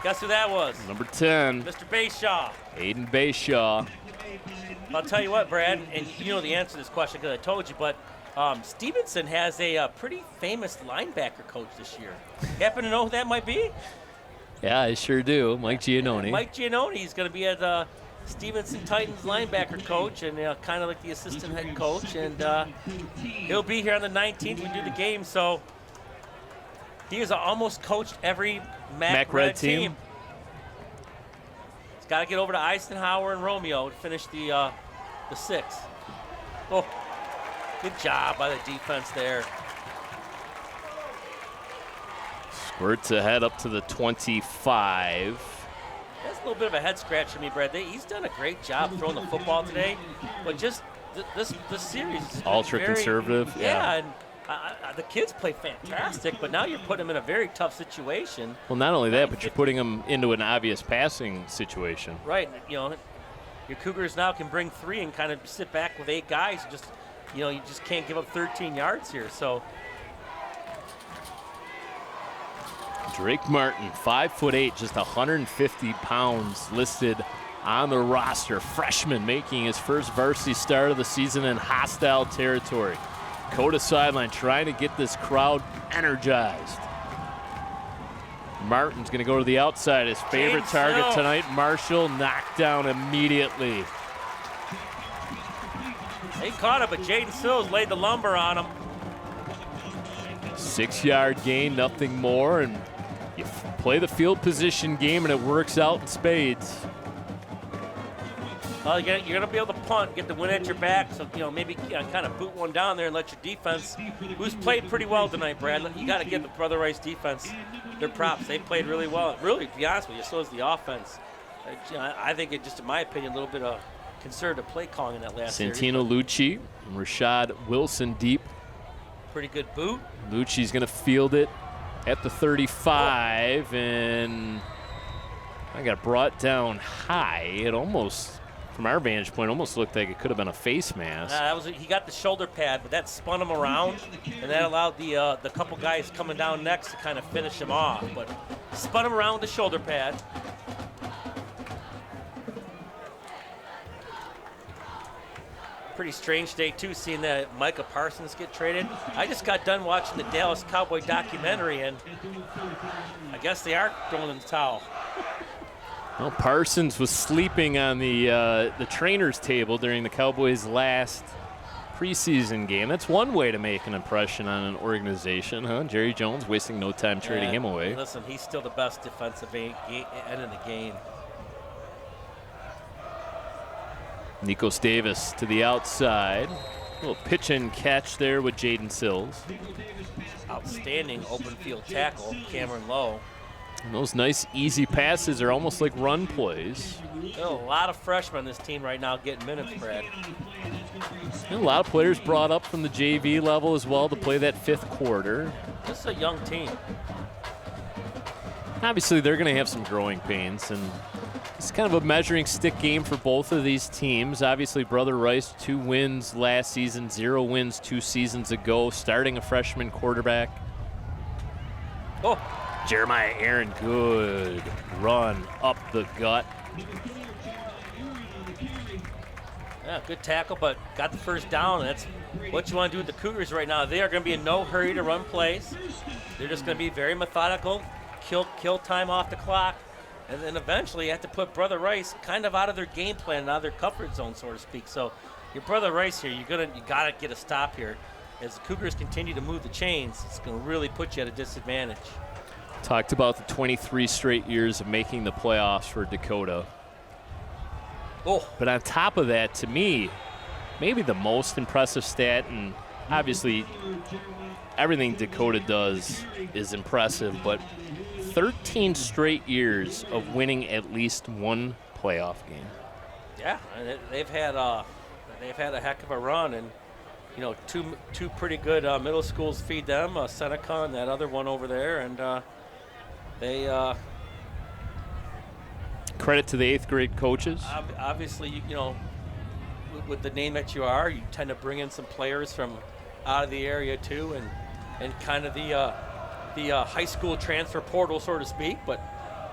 Guess who that was? Number 10. Mr. Bayshaw. Aiden Bayshaw. I'll tell you what, Brad, and you know the answer to this question because I told you, but Stevenson has a pretty famous linebacker coach this year. Happen to know who that might be? Yeah, I sure do. Mike Giannone. Mike Giannone is going to be at Stevenson Titans linebacker coach and kind of like the assistant head coach. And he'll be here on the 19th. We do the game. So he has almost coached every MAC Red team. He's got to get over to Eisenhower and Romeo to finish the 6th. Oh, good job by the defense there. Squirts ahead up to the 25. That's little bit of a head scratch for me, Brad. He's done a great job throwing the football today, but just this series is ultra very conservative. Yeah, and the kids play fantastic, but now you're putting them in a very tough situation. Well, not only that, but you're putting them into an obvious passing situation. Right. Your Cougars now can bring 3 and kind of sit back with 8 guys. And just, you just can't give up 13 yards here. So Drake Martin, 5'8", just 150 pounds, listed on the roster. Freshman making his first varsity start of the season in hostile territory. Dakota sideline trying to get this crowd energized. Martin's going to go to the outside. His favorite target tonight, Marshall, knocked down immediately. They caught it, but Jaden Sills laid the lumber on him. 6-yard gain, nothing more, and you play the field position game, and it works out in spades. Well, you're going to be able to punt, get the wind at your back, so maybe kind of boot one down there and let your defense, who's played pretty well tonight, Brad. You got to give the Brother Rice defense their props. They played really well. Really, to be honest with you, so is the offense. I think it just, in my opinion, a little bit of conservative play calling in that last series. Santino Lucci, and Rashad Wilson deep. Pretty good boot. Lucci's going to field it at the 35, and I got brought down high. It almost, from our vantage point, almost looked like it could have been a face mask. He got the shoulder pad, but that spun him around, and that allowed the couple guys coming down next to kind of finish him off. But spun him around with the shoulder pad. Pretty strange day, too, seeing that Micah Parsons get traded. I just got done watching the Dallas Cowboy documentary, and I guess they are throwing in the towel. Well, Parsons was sleeping on the trainer's table during the Cowboys' last preseason game. That's one way to make an impression on an organization, huh? Jerry Jones wasting no time trading him away. Listen, he's still the best defensive end in the game. Nikos Davis to the outside. A little pitch and catch there with Jaden Sills. Outstanding open field tackle, Cameron Lowe. And those nice, easy passes are almost like run plays. There's a lot of freshmen on this team right now getting minutes, Brad. And a lot of players brought up from the JV level as well to play that 5th quarter. This is a young team. Obviously, they're going to have some growing pains, and it's kind of a measuring stick game for both of these teams. Obviously, Brother Rice, 2 wins last season, 0 wins 2 seasons ago, starting a freshman quarterback. Oh, Jeremiah Aaron, good run up the gut. Yeah, good tackle, but got the first down. And that's what you want to do with the Cougars right now. They are going to be in no hurry to run plays. They're just going to be very methodical, kill time off the clock, and then eventually you have to put Brother Rice kind of out of their game plan and out of their comfort zone, so to speak. So your Brother Rice here, you got to get a stop here. As the Cougars continue to move the chains, it's going to really put you at a disadvantage. Talked about the 23 straight years of making the playoffs for Dakota. Oh. But on top of that, to me, maybe the most impressive stat, and obviously everything Dakota does is impressive, but 13 straight years of winning at least one playoff game. Yeah, and they've had a heck of a run, and two pretty good middle schools feed them, Seneca and that other one over there, and they. Credit to the 8th grade coaches. Obviously, with the name that you are, you tend to bring in some players from out of the area too, and kind of the high school transfer portal, so to speak. But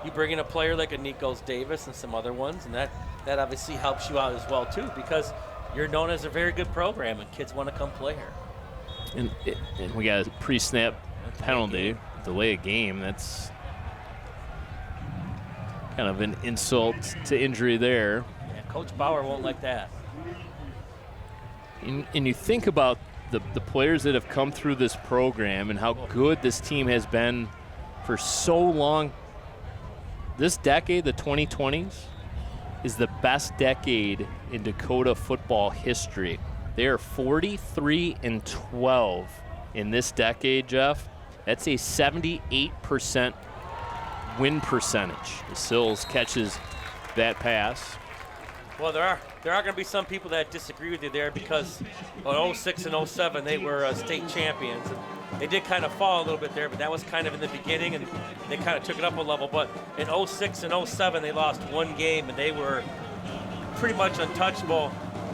you bring in a player like a Nikos Davis and some other ones, and that obviously helps you out as well too, because you're known as a very good program, and kids want to come play here. And we got a pre-snap penalty, delay a game. That's kind of an insult to injury there. Yeah, Coach Bauer won't like that. And you think about the players that have come through this program and how good this team has been for so long. This decade, the 2020s, is the best decade in Dakota football history. They are 43-12 in this decade, Jeff. That's a 78% win percentage. Sills catches that pass. Well, there are going to be some people that disagree with you there because in 06 and 07 they were state champions. And they did kind of fall a little bit there, but that was kind of in the beginning, and they kind of took it up a level. But in 06 and 07 they lost one game, and they were pretty much untouchable,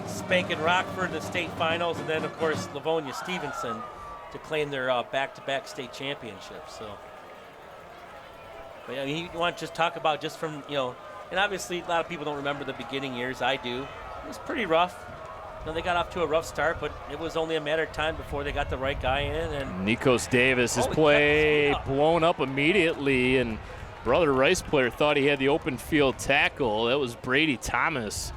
spanking Rockford in the state finals, and then of course Livonia Stevenson to claim their back-to-back state championships. So, but yeah, you want to just talk about just from and obviously, a lot of people don't remember the beginning years. I do. It was pretty rough. They got off to a rough start, but it was only a matter of time before they got the right guy in. And Nikos Davis' play blown up immediately, and Brother Rice player thought he had the open field tackle. That was Brady Thomas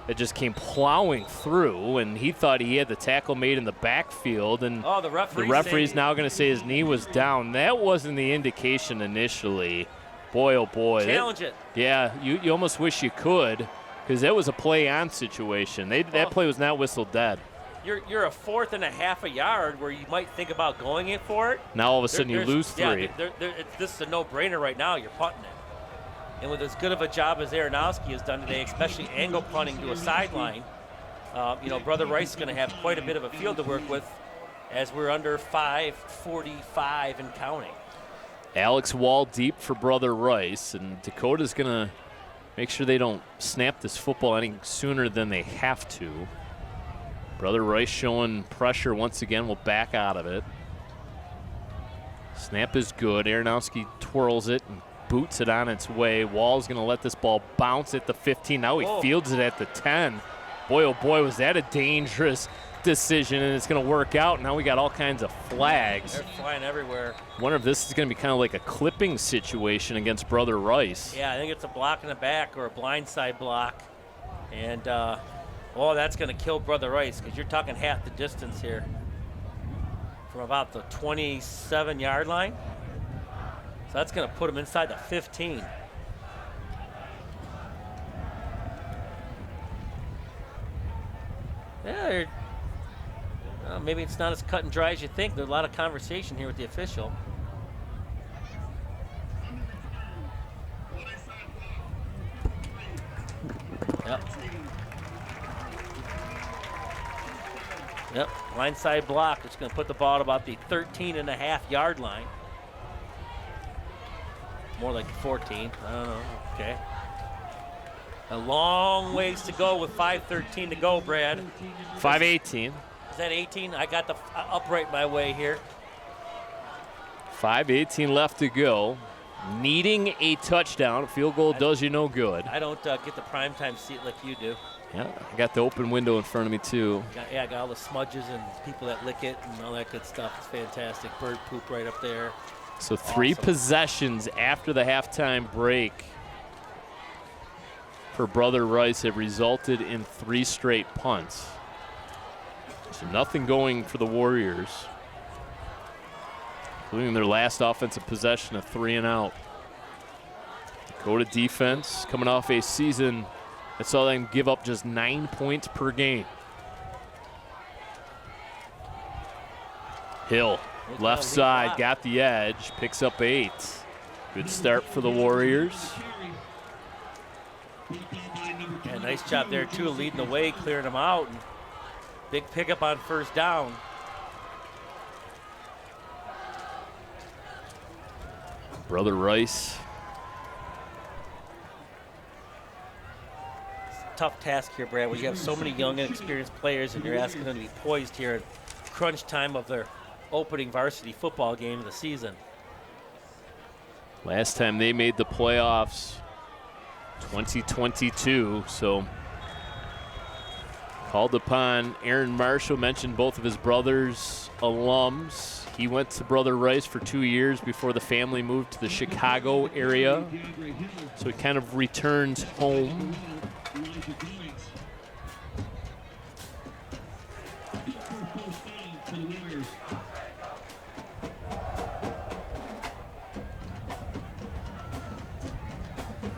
that just came plowing through, and he thought he had the tackle made in the backfield. And the referee's now going to say his knee was down. That wasn't the indication initially. Boy, oh boy. Challenge it. Yeah, you almost wish you could, because that was a play-on situation. That play was not whistled dead. You're a 4th and a half a yard where you might think about going in for it. Now all of a sudden you lose 3. This is a no-brainer right now. You're punting it. And with as good of a job as Aronofsky has done today, especially angle punting to a sideline, Brother Rice is going to have quite a bit of a field to work with as we're under 5:45 and counting. Alex Wall deep for Brother Rice, and Dakota's going to make sure they don't snap this football any sooner than they have to. Brother Rice showing pressure once again, will back out of it. Snap is good. Aronofsky twirls it and boots it on its way. Wall's going to let this ball bounce at the 15. Now he fields it at the 10. Boy, oh boy, was that a dangerous decision, and it's going to work out. Now we got all kinds of flags. They're flying everywhere. Wonder if this is going to be kind of like a clipping situation against Brother Rice. Yeah, I think it's a block in the back or a blindside block. And, that's going to kill Brother Rice because you're talking half the distance here from about the 27-yard line. So that's going to put him inside the 15. Yeah, maybe it's not as cut and dry as you think. There's a lot of conversation here with the official. Yep, blindside block. It's going to put the ball at about the 13.5-yard line. More like 14. I don't know. Okay. A long ways to go with 5:13 to go, Brad. 5:18. Is that 18? I got the upright my way here. 5:18 left to go. Needing a touchdown. A field goal does you no good. I don't get the primetime seat like you do. Yeah, I got the open window in front of me, too. I got all the smudges and people that lick it and all that good stuff. It's fantastic. Bird poop right up there. So 3 possessions after the halftime break for Brother Rice have resulted in 3 straight punts. So nothing going for the Warriors, including their last offensive possession of 3 and out. Dakota defense coming off a season that saw them give up just 9 points per game. Hill, left side, got the edge, picks up 8. Good start for the Warriors. Yeah, nice job there, too, leading the way, clearing them out. And big pickup on first down. Brother Rice. Tough task here, Brad, where you have so many young and experienced players and you're asking them to be poised here at crunch time of their opening varsity football game of the season. Last time they made the playoffs, 2022, so called upon. Aaron Marshall mentioned both of his brothers' alums. He went to Brother Rice for 2 years before the family moved to the Chicago area, so he kind of returns home.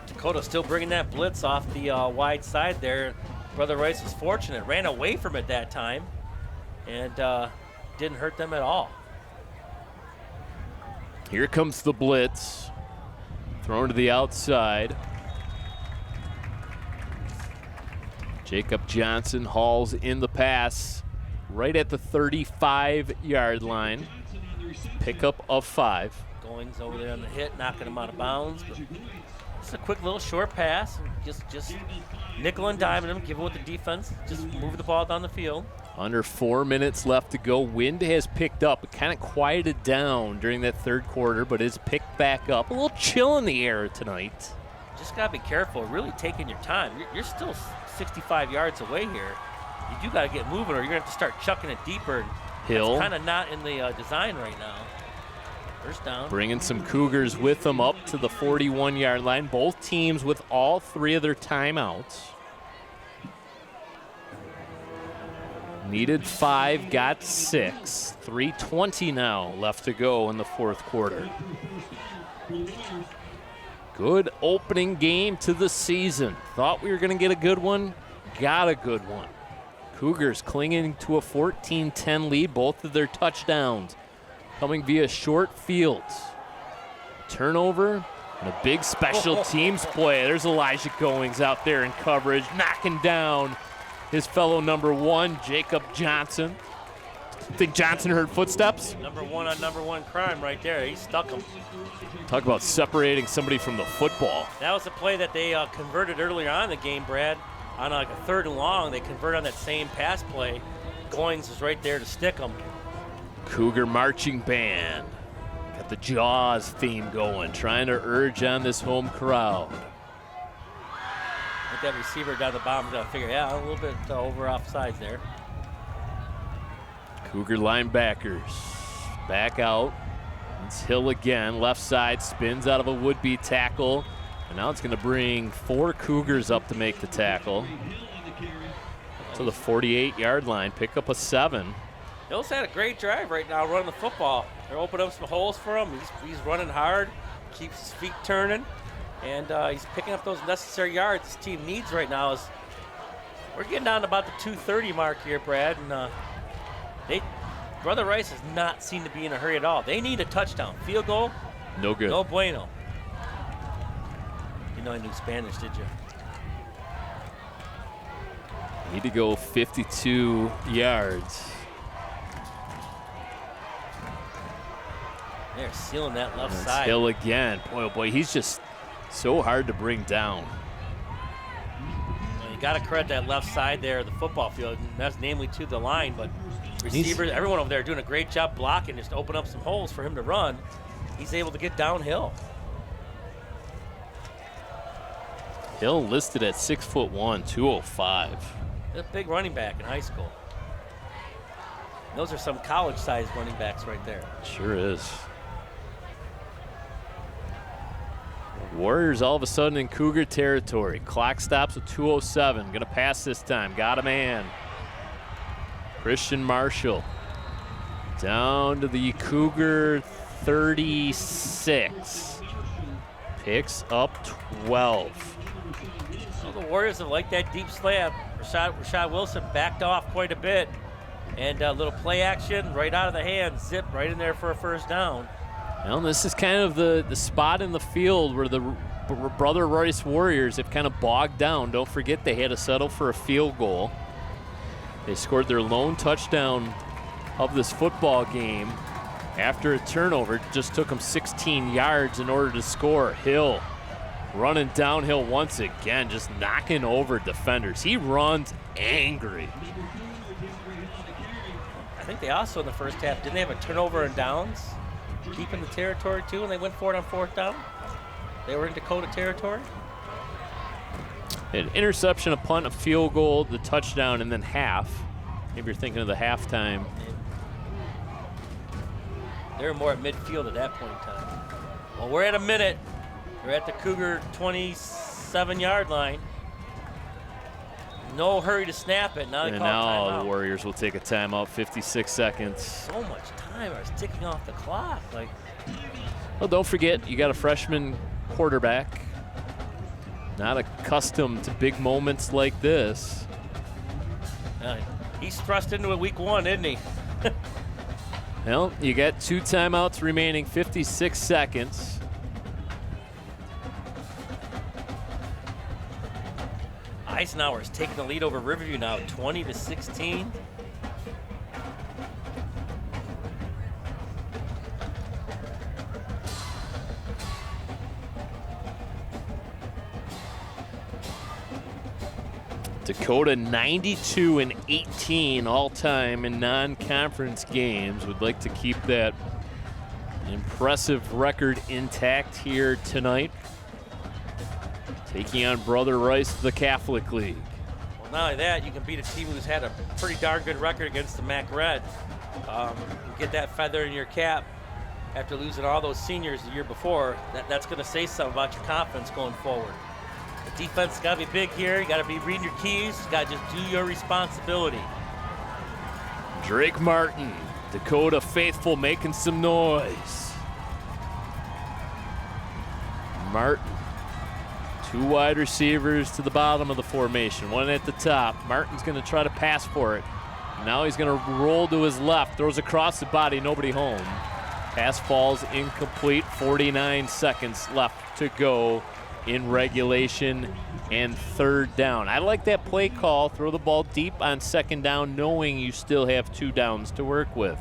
Dakota still bringing that blitz off the wide side there. Brother Rice was fortunate, ran away from it that time, and didn't hurt them at all. Here comes the blitz, thrown to the outside. Jacob Johnson hauls in the pass right at the 35-yard line. Pickup of 5. Goings over there on the hit, knocking him out of bounds. But just a quick little short pass. Just nickel and diming him, give him with the defense. Just move the ball down the field. Under 4 minutes left to go. Wind has picked up. It kind of quieted down during that third quarter, but it's picked back up. A little chill in the air tonight. Just got to be careful, really taking your time. You're still 65 yards away here. You do got to get moving, or you're going to have to start chucking it deeper. Hill. It's kind of not in the design right now. First down. Bringing some Cougars with them up to the 41-yard line. Both teams with all 3 of their timeouts. Needed 5, got 6. 3:20 now left to go in the fourth quarter. Good opening game to the season. Thought we were going to get a good one. Got a good one. Cougars clinging to a 14-10 lead. Both of their touchdowns coming via short fields. Turnover and a big special teams play. There's Elijah Goings out there in coverage, knocking down his fellow number 1, Jacob Johnson. Think Johnson heard footsteps? Number 1 on number 1 crime right there. He stuck him. Talk about separating somebody from the football. That was a play that they converted earlier on in the game, Brad. On like a 3rd and long, they converted on that same pass play. Goings was right there to stick him. Cougar marching band. Got the Jaws theme going, trying to urge on this home crowd. I think that receiver down the bottom got to figure, a little bit over off sides there. Cougar linebackers back out. It's Hill again, left side, spins out of a would-be tackle. And now it's going to bring 4 Cougars up to make the tackle. To the 48-yard line, pick up a 7. Hill's had a great drive right now running the football. They're opening up some holes for him. He's running hard, keeps his feet turning, and he's picking up those necessary yards this team needs right now. We're getting down to about the 2:30 mark here, Brad, and Brother Rice does not seem to be in a hurry at all. They need a touchdown. Field goal, no good. No bueno. You know I knew Spanish, did you? Need to go 52 yards. They're sealing that left That's side. Hill again. Boy, oh boy, he's just so hard to bring down. Well, you got to credit that left side there of the football field, and that's namely to the line, but receivers, everyone over there doing a great job blocking, just open up some holes for him to run. He's able to get downhill. Hill listed at 6'1", 205. He's a big running back in high school. Those are some college-sized running backs right there. Sure is. Warriors all of a sudden in Cougar territory. Clock stops at 2:07. Gonna pass this time. Got a man. Christian Marshall down to the Cougar 36. Picks up 12. Well, the Warriors have liked that deep slant. Rashad Wilson backed off quite a bit. And a little play action right out of the hand. Zip right in there for a first down. Well, this is kind of the spot in the field where the Brother Rice Warriors have kind of bogged down. Don't forget they had to settle for a field goal. They scored their lone touchdown of this football game after a turnover. It just took them 16 yards in order to score. Hill running downhill once again, just knocking over defenders. He runs angry. I think they also in the first half, didn't they have a turnover and downs deep in the territory too, and they went for it on 4th down? They were in Dakota territory? An interception, a punt, a field goal, the touchdown, and then half. Maybe you're thinking of the halftime. They were more at midfield at that point in time. Well, we're at a minute. We're at the Cougar 27-yard line. No hurry to snap it. Now they call timeout. The Warriors will take a timeout, 56 seconds. So much time. I was ticking off the clock. Well, don't forget, you got a freshman quarterback. Not accustomed to big moments like this. He's thrust into it week 1, isn't he? Well, you got 2 timeouts remaining, 56 seconds. Eisenhower's taking the lead over Riverview now, 20-16. Dakota 92-18 all-time in non-conference games. Would like to keep that impressive record intact here tonight. Taking on Brother Rice, the Catholic League. Well, not only that, you can beat a team who's had a pretty darn good record against the MAC Red. Get that feather in your cap after losing all those seniors the year before. That's going to say something about your confidence going forward. The defense has got to be big here. You got to be reading your keys. You got to just do your responsibility. Drake Martin, Dakota faithful, making some noise. Martin, 2 wide receivers to the bottom of the formation, 1 at the top. Martin's going to try to pass for it. Now he's going to roll to his left, throws across the body, nobody home. Pass falls incomplete, 49 seconds left to go in regulation and 3rd down. I like that play call. Throw the ball deep on 2nd down, knowing you still have 2 downs to work with.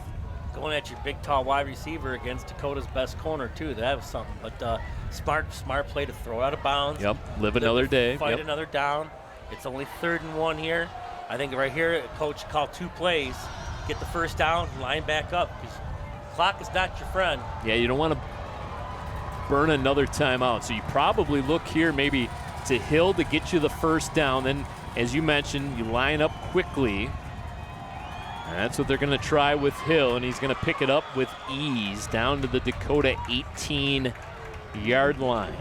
Going at your big, tall wide receiver against Dakota's best corner, too. That was something. But smart play to throw out of bounds. Yep, live another day. Fight another down. It's only 3rd and 1 here. I think right here, coach called 2 plays. Get the 1st down, line back up. Because clock is not your friend. Yeah, you don't want to burn another timeout. So you probably look here maybe to Hill to get you the 1st down. Then, as you mentioned, you line up quickly. And that's what they're going to try with Hill, and he's going to pick it up with ease down to the Dakota 18-yard line.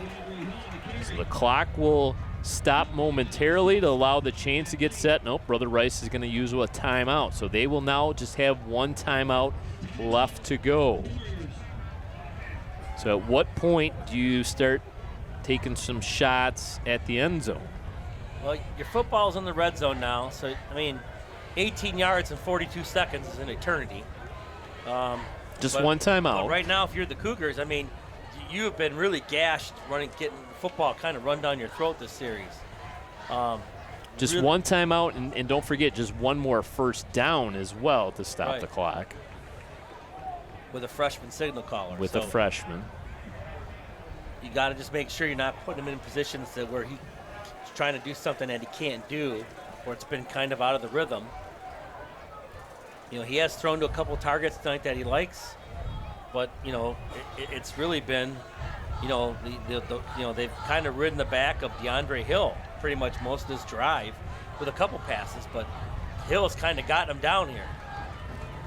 So the clock will stop momentarily to allow the chains to get set. Nope, Brother Rice is going to use a timeout. So they will now just have 1 timeout left to go. So at what point do you start taking some shots at the end zone? Well, your football's in the red zone now, so, 18 yards in 42 seconds is an eternity. Just 1 timeout. But right now, if you're the Cougars, you have been really gashed getting football kind of run down your throat this series. Just really, 1 timeout, and don't forget, just 1 more 1st down as well to stop the clock. With a freshman signal caller. With a freshman. You got to just make sure you're not putting him in positions where he's trying to do something that he can't do, or it's been kind of out of the rhythm. He has thrown to a couple targets tonight that he likes, but it's really been, they've kind of ridden the back of DeAndre Hill pretty much most of this drive with a couple passes, but Hill has kind of gotten him down here.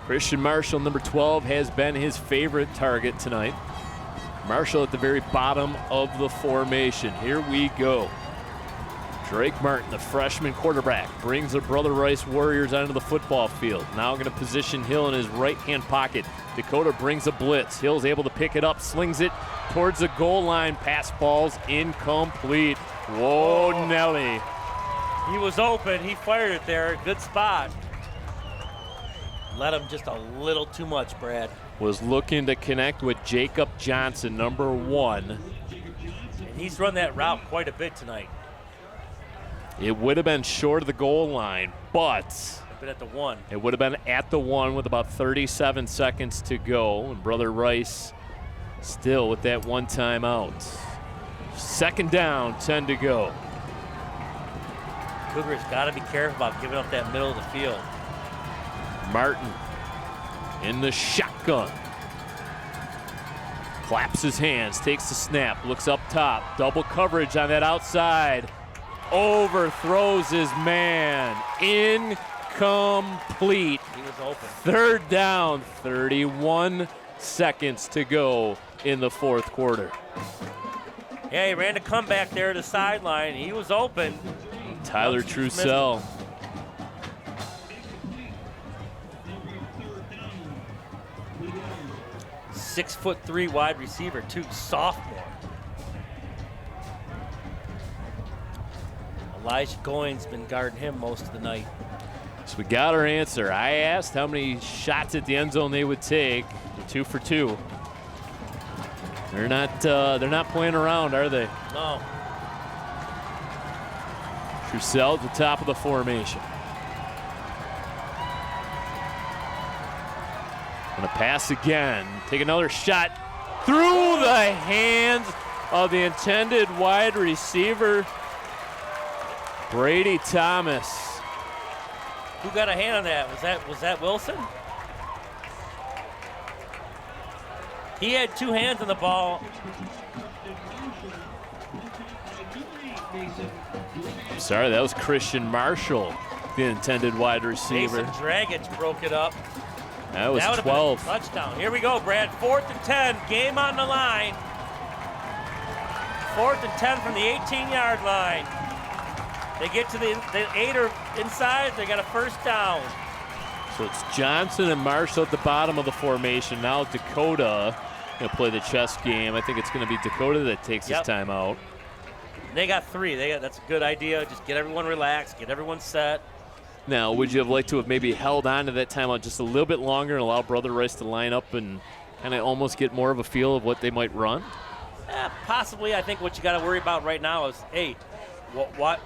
Christian Marshall, number 12, has been his favorite target tonight. Marshall at the very bottom of the formation. Here we go. Drake Martin, the freshman quarterback, brings the Brother Rice Warriors onto the football field. Now going to position Hill in his right-hand pocket. Dakota brings a blitz. Hill's able to pick it up, slings it towards the goal line. Pass falls incomplete. Whoa, Nelly. He was open. He fired it there. Good spot. Let him just a little too much, Brad. Was looking to connect with Jacob Johnson, number 1. And he's run that route quite a bit tonight. It would have been short of the goal line, but been at the 1. It would have been at the 1 with about 37 seconds to go, and Brother Rice still with that 1 timeout. 2nd down, 10 to go. Cougars got to be careful about giving up that middle of the field. Martin in the shotgun. Claps his hands, takes the snap, looks up top. Double coverage on that outside. Overthrows his man. Incomplete. He was open. 3rd down, 31 seconds to go in the 4th quarter. Yeah, he ran a comeback there to the sideline. He was open. Tyler Trussell. 6'3" wide receiver, too, sophomore. Elijah Goins been guarding him most of the night. So we got our answer. I asked how many shots at the end zone they would take. They're 2 for 2. They're not playing around, are they? No. Purcell at the top of the formation. And a pass again. Take another shot through the hands of the intended wide receiver, Brady Thomas. Who got a hand on that? Was that Wilson? He had two hands on the ball. I'm sorry, that was Christian Marshall, the intended wide receiver. Mason Dragic broke it up. That was That 12. been a touchdown. Here we go, Brad. 4th and 10. Game on the line. 4th and 10 from the 18-yard line. They get to the 8 or inside. They got a first down. So it's Johnson and Marshall at the bottom of the formation. Now Dakota going to play the chess game. I think it's going to be Dakota that takes his time out. They got 3. That's a good idea. Just get everyone relaxed. Get everyone set. Now, would you have liked to have maybe held on to that timeout just a little bit longer and allow Brother Rice to line up and kind of almost get more of a feel of what they might run? Possibly. I think what you got to worry about right now is, hey, watch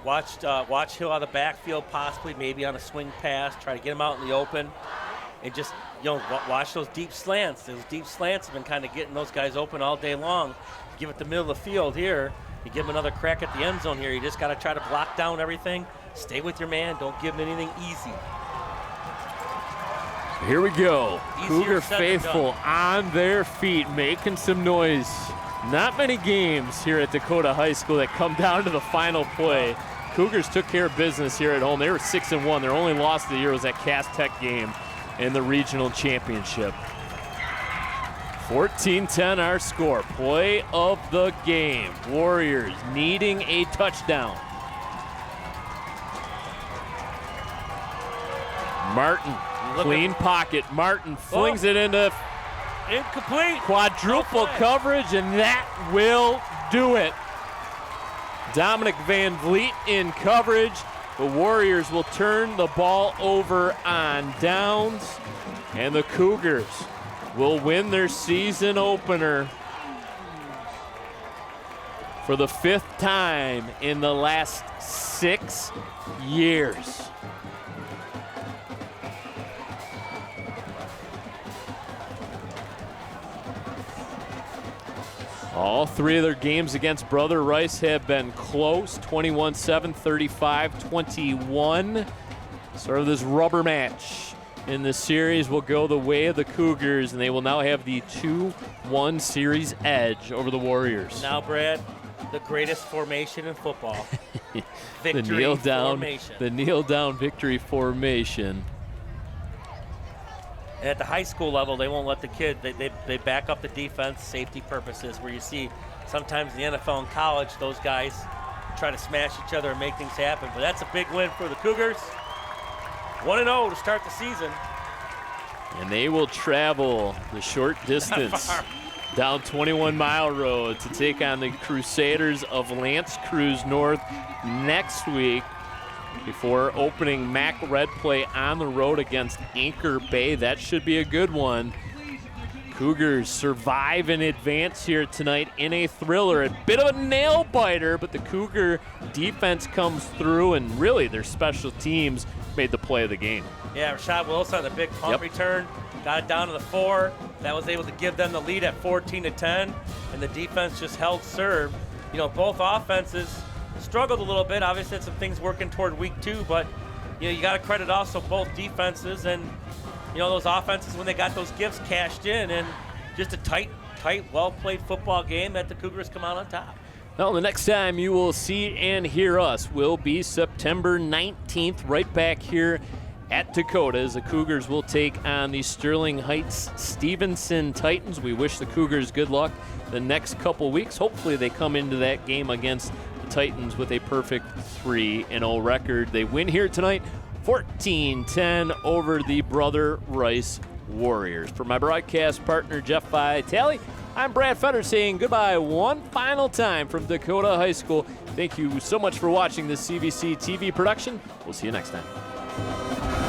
Hill out of the backfield, possibly maybe on a swing pass, try to get him out in the open, and just watch those deep slants. Those deep slants have been kind of getting those guys open all day long. Give it the middle of the field here. You give him another crack at the end zone here. You just got to try to block down everything. Stay with your man. Don't give him anything easy. Here we go. Cougar faithful on their feet, making some noise. Not many games here at Dakota High School that come down to the final play. Cougars took care of business here at home. They were 6-1. Their only loss of the year was that Cass Tech game in the regional championship. 14-10 our score. Play of the game. Warriors needing a touchdown. Martin, clean pocket. Martin flings it into incomplete quadruple coverage, and that will do it. Dominic Van Vliet in coverage. The Warriors will turn the ball over on downs, and the Cougars will win their season opener for the 5th time in the last 6 years. All 3 of their games against Brother Rice have been close, 21-7, 35-21. Sort of this rubber match in the series will go the way of the Cougars, and they will now have the 2-1 series edge over the Warriors. Now, Brad, the greatest formation in football. Victory the kneel down, formation. The kneel down victory formation. And at the high school level, they won't let the kid, they back up the defense, safety purposes, where you see sometimes in the NFL and college, those guys try to smash each other and make things happen. But that's a big win for the Cougars. 1-0 to start the season. And they will travel the short distance down 21 Mile Road to take on the Crusaders of L'Anse Creuse North next week, before opening MAC Red play on the road against Anchor Bay. That should be a good one. Cougars survive in advance here tonight in a thriller. A bit of a nail biter, but the Cougar defense comes through, and really their special teams made the play of the game. Yeah, Rashad Wilson on the big punt return, got it down to the 4. That was able to give them the lead at 14-10, and the defense just held serve. Both offenses struggled a little bit. Obviously, had some things working toward week 2, but you got to credit also both defenses and those offenses when they got those gifts cashed in, and just a tight, well-played football game that the Cougars come out on top. Well, the next time you will see and hear us will be September 19th, right back here at Dakota, as the Cougars will take on the Sterling Heights Stevenson Titans. We wish the Cougars good luck the next couple weeks. Hopefully they come into that game against the Titans with a perfect 3-0 record. They win here tonight, 14-10 over the Brother Rice Warriors. For my broadcast partner, Jeff Vitale, I'm Brad Fetter saying goodbye one final time from Dakota High School. Thank you so much for watching this CVC TV production. We'll see you next time.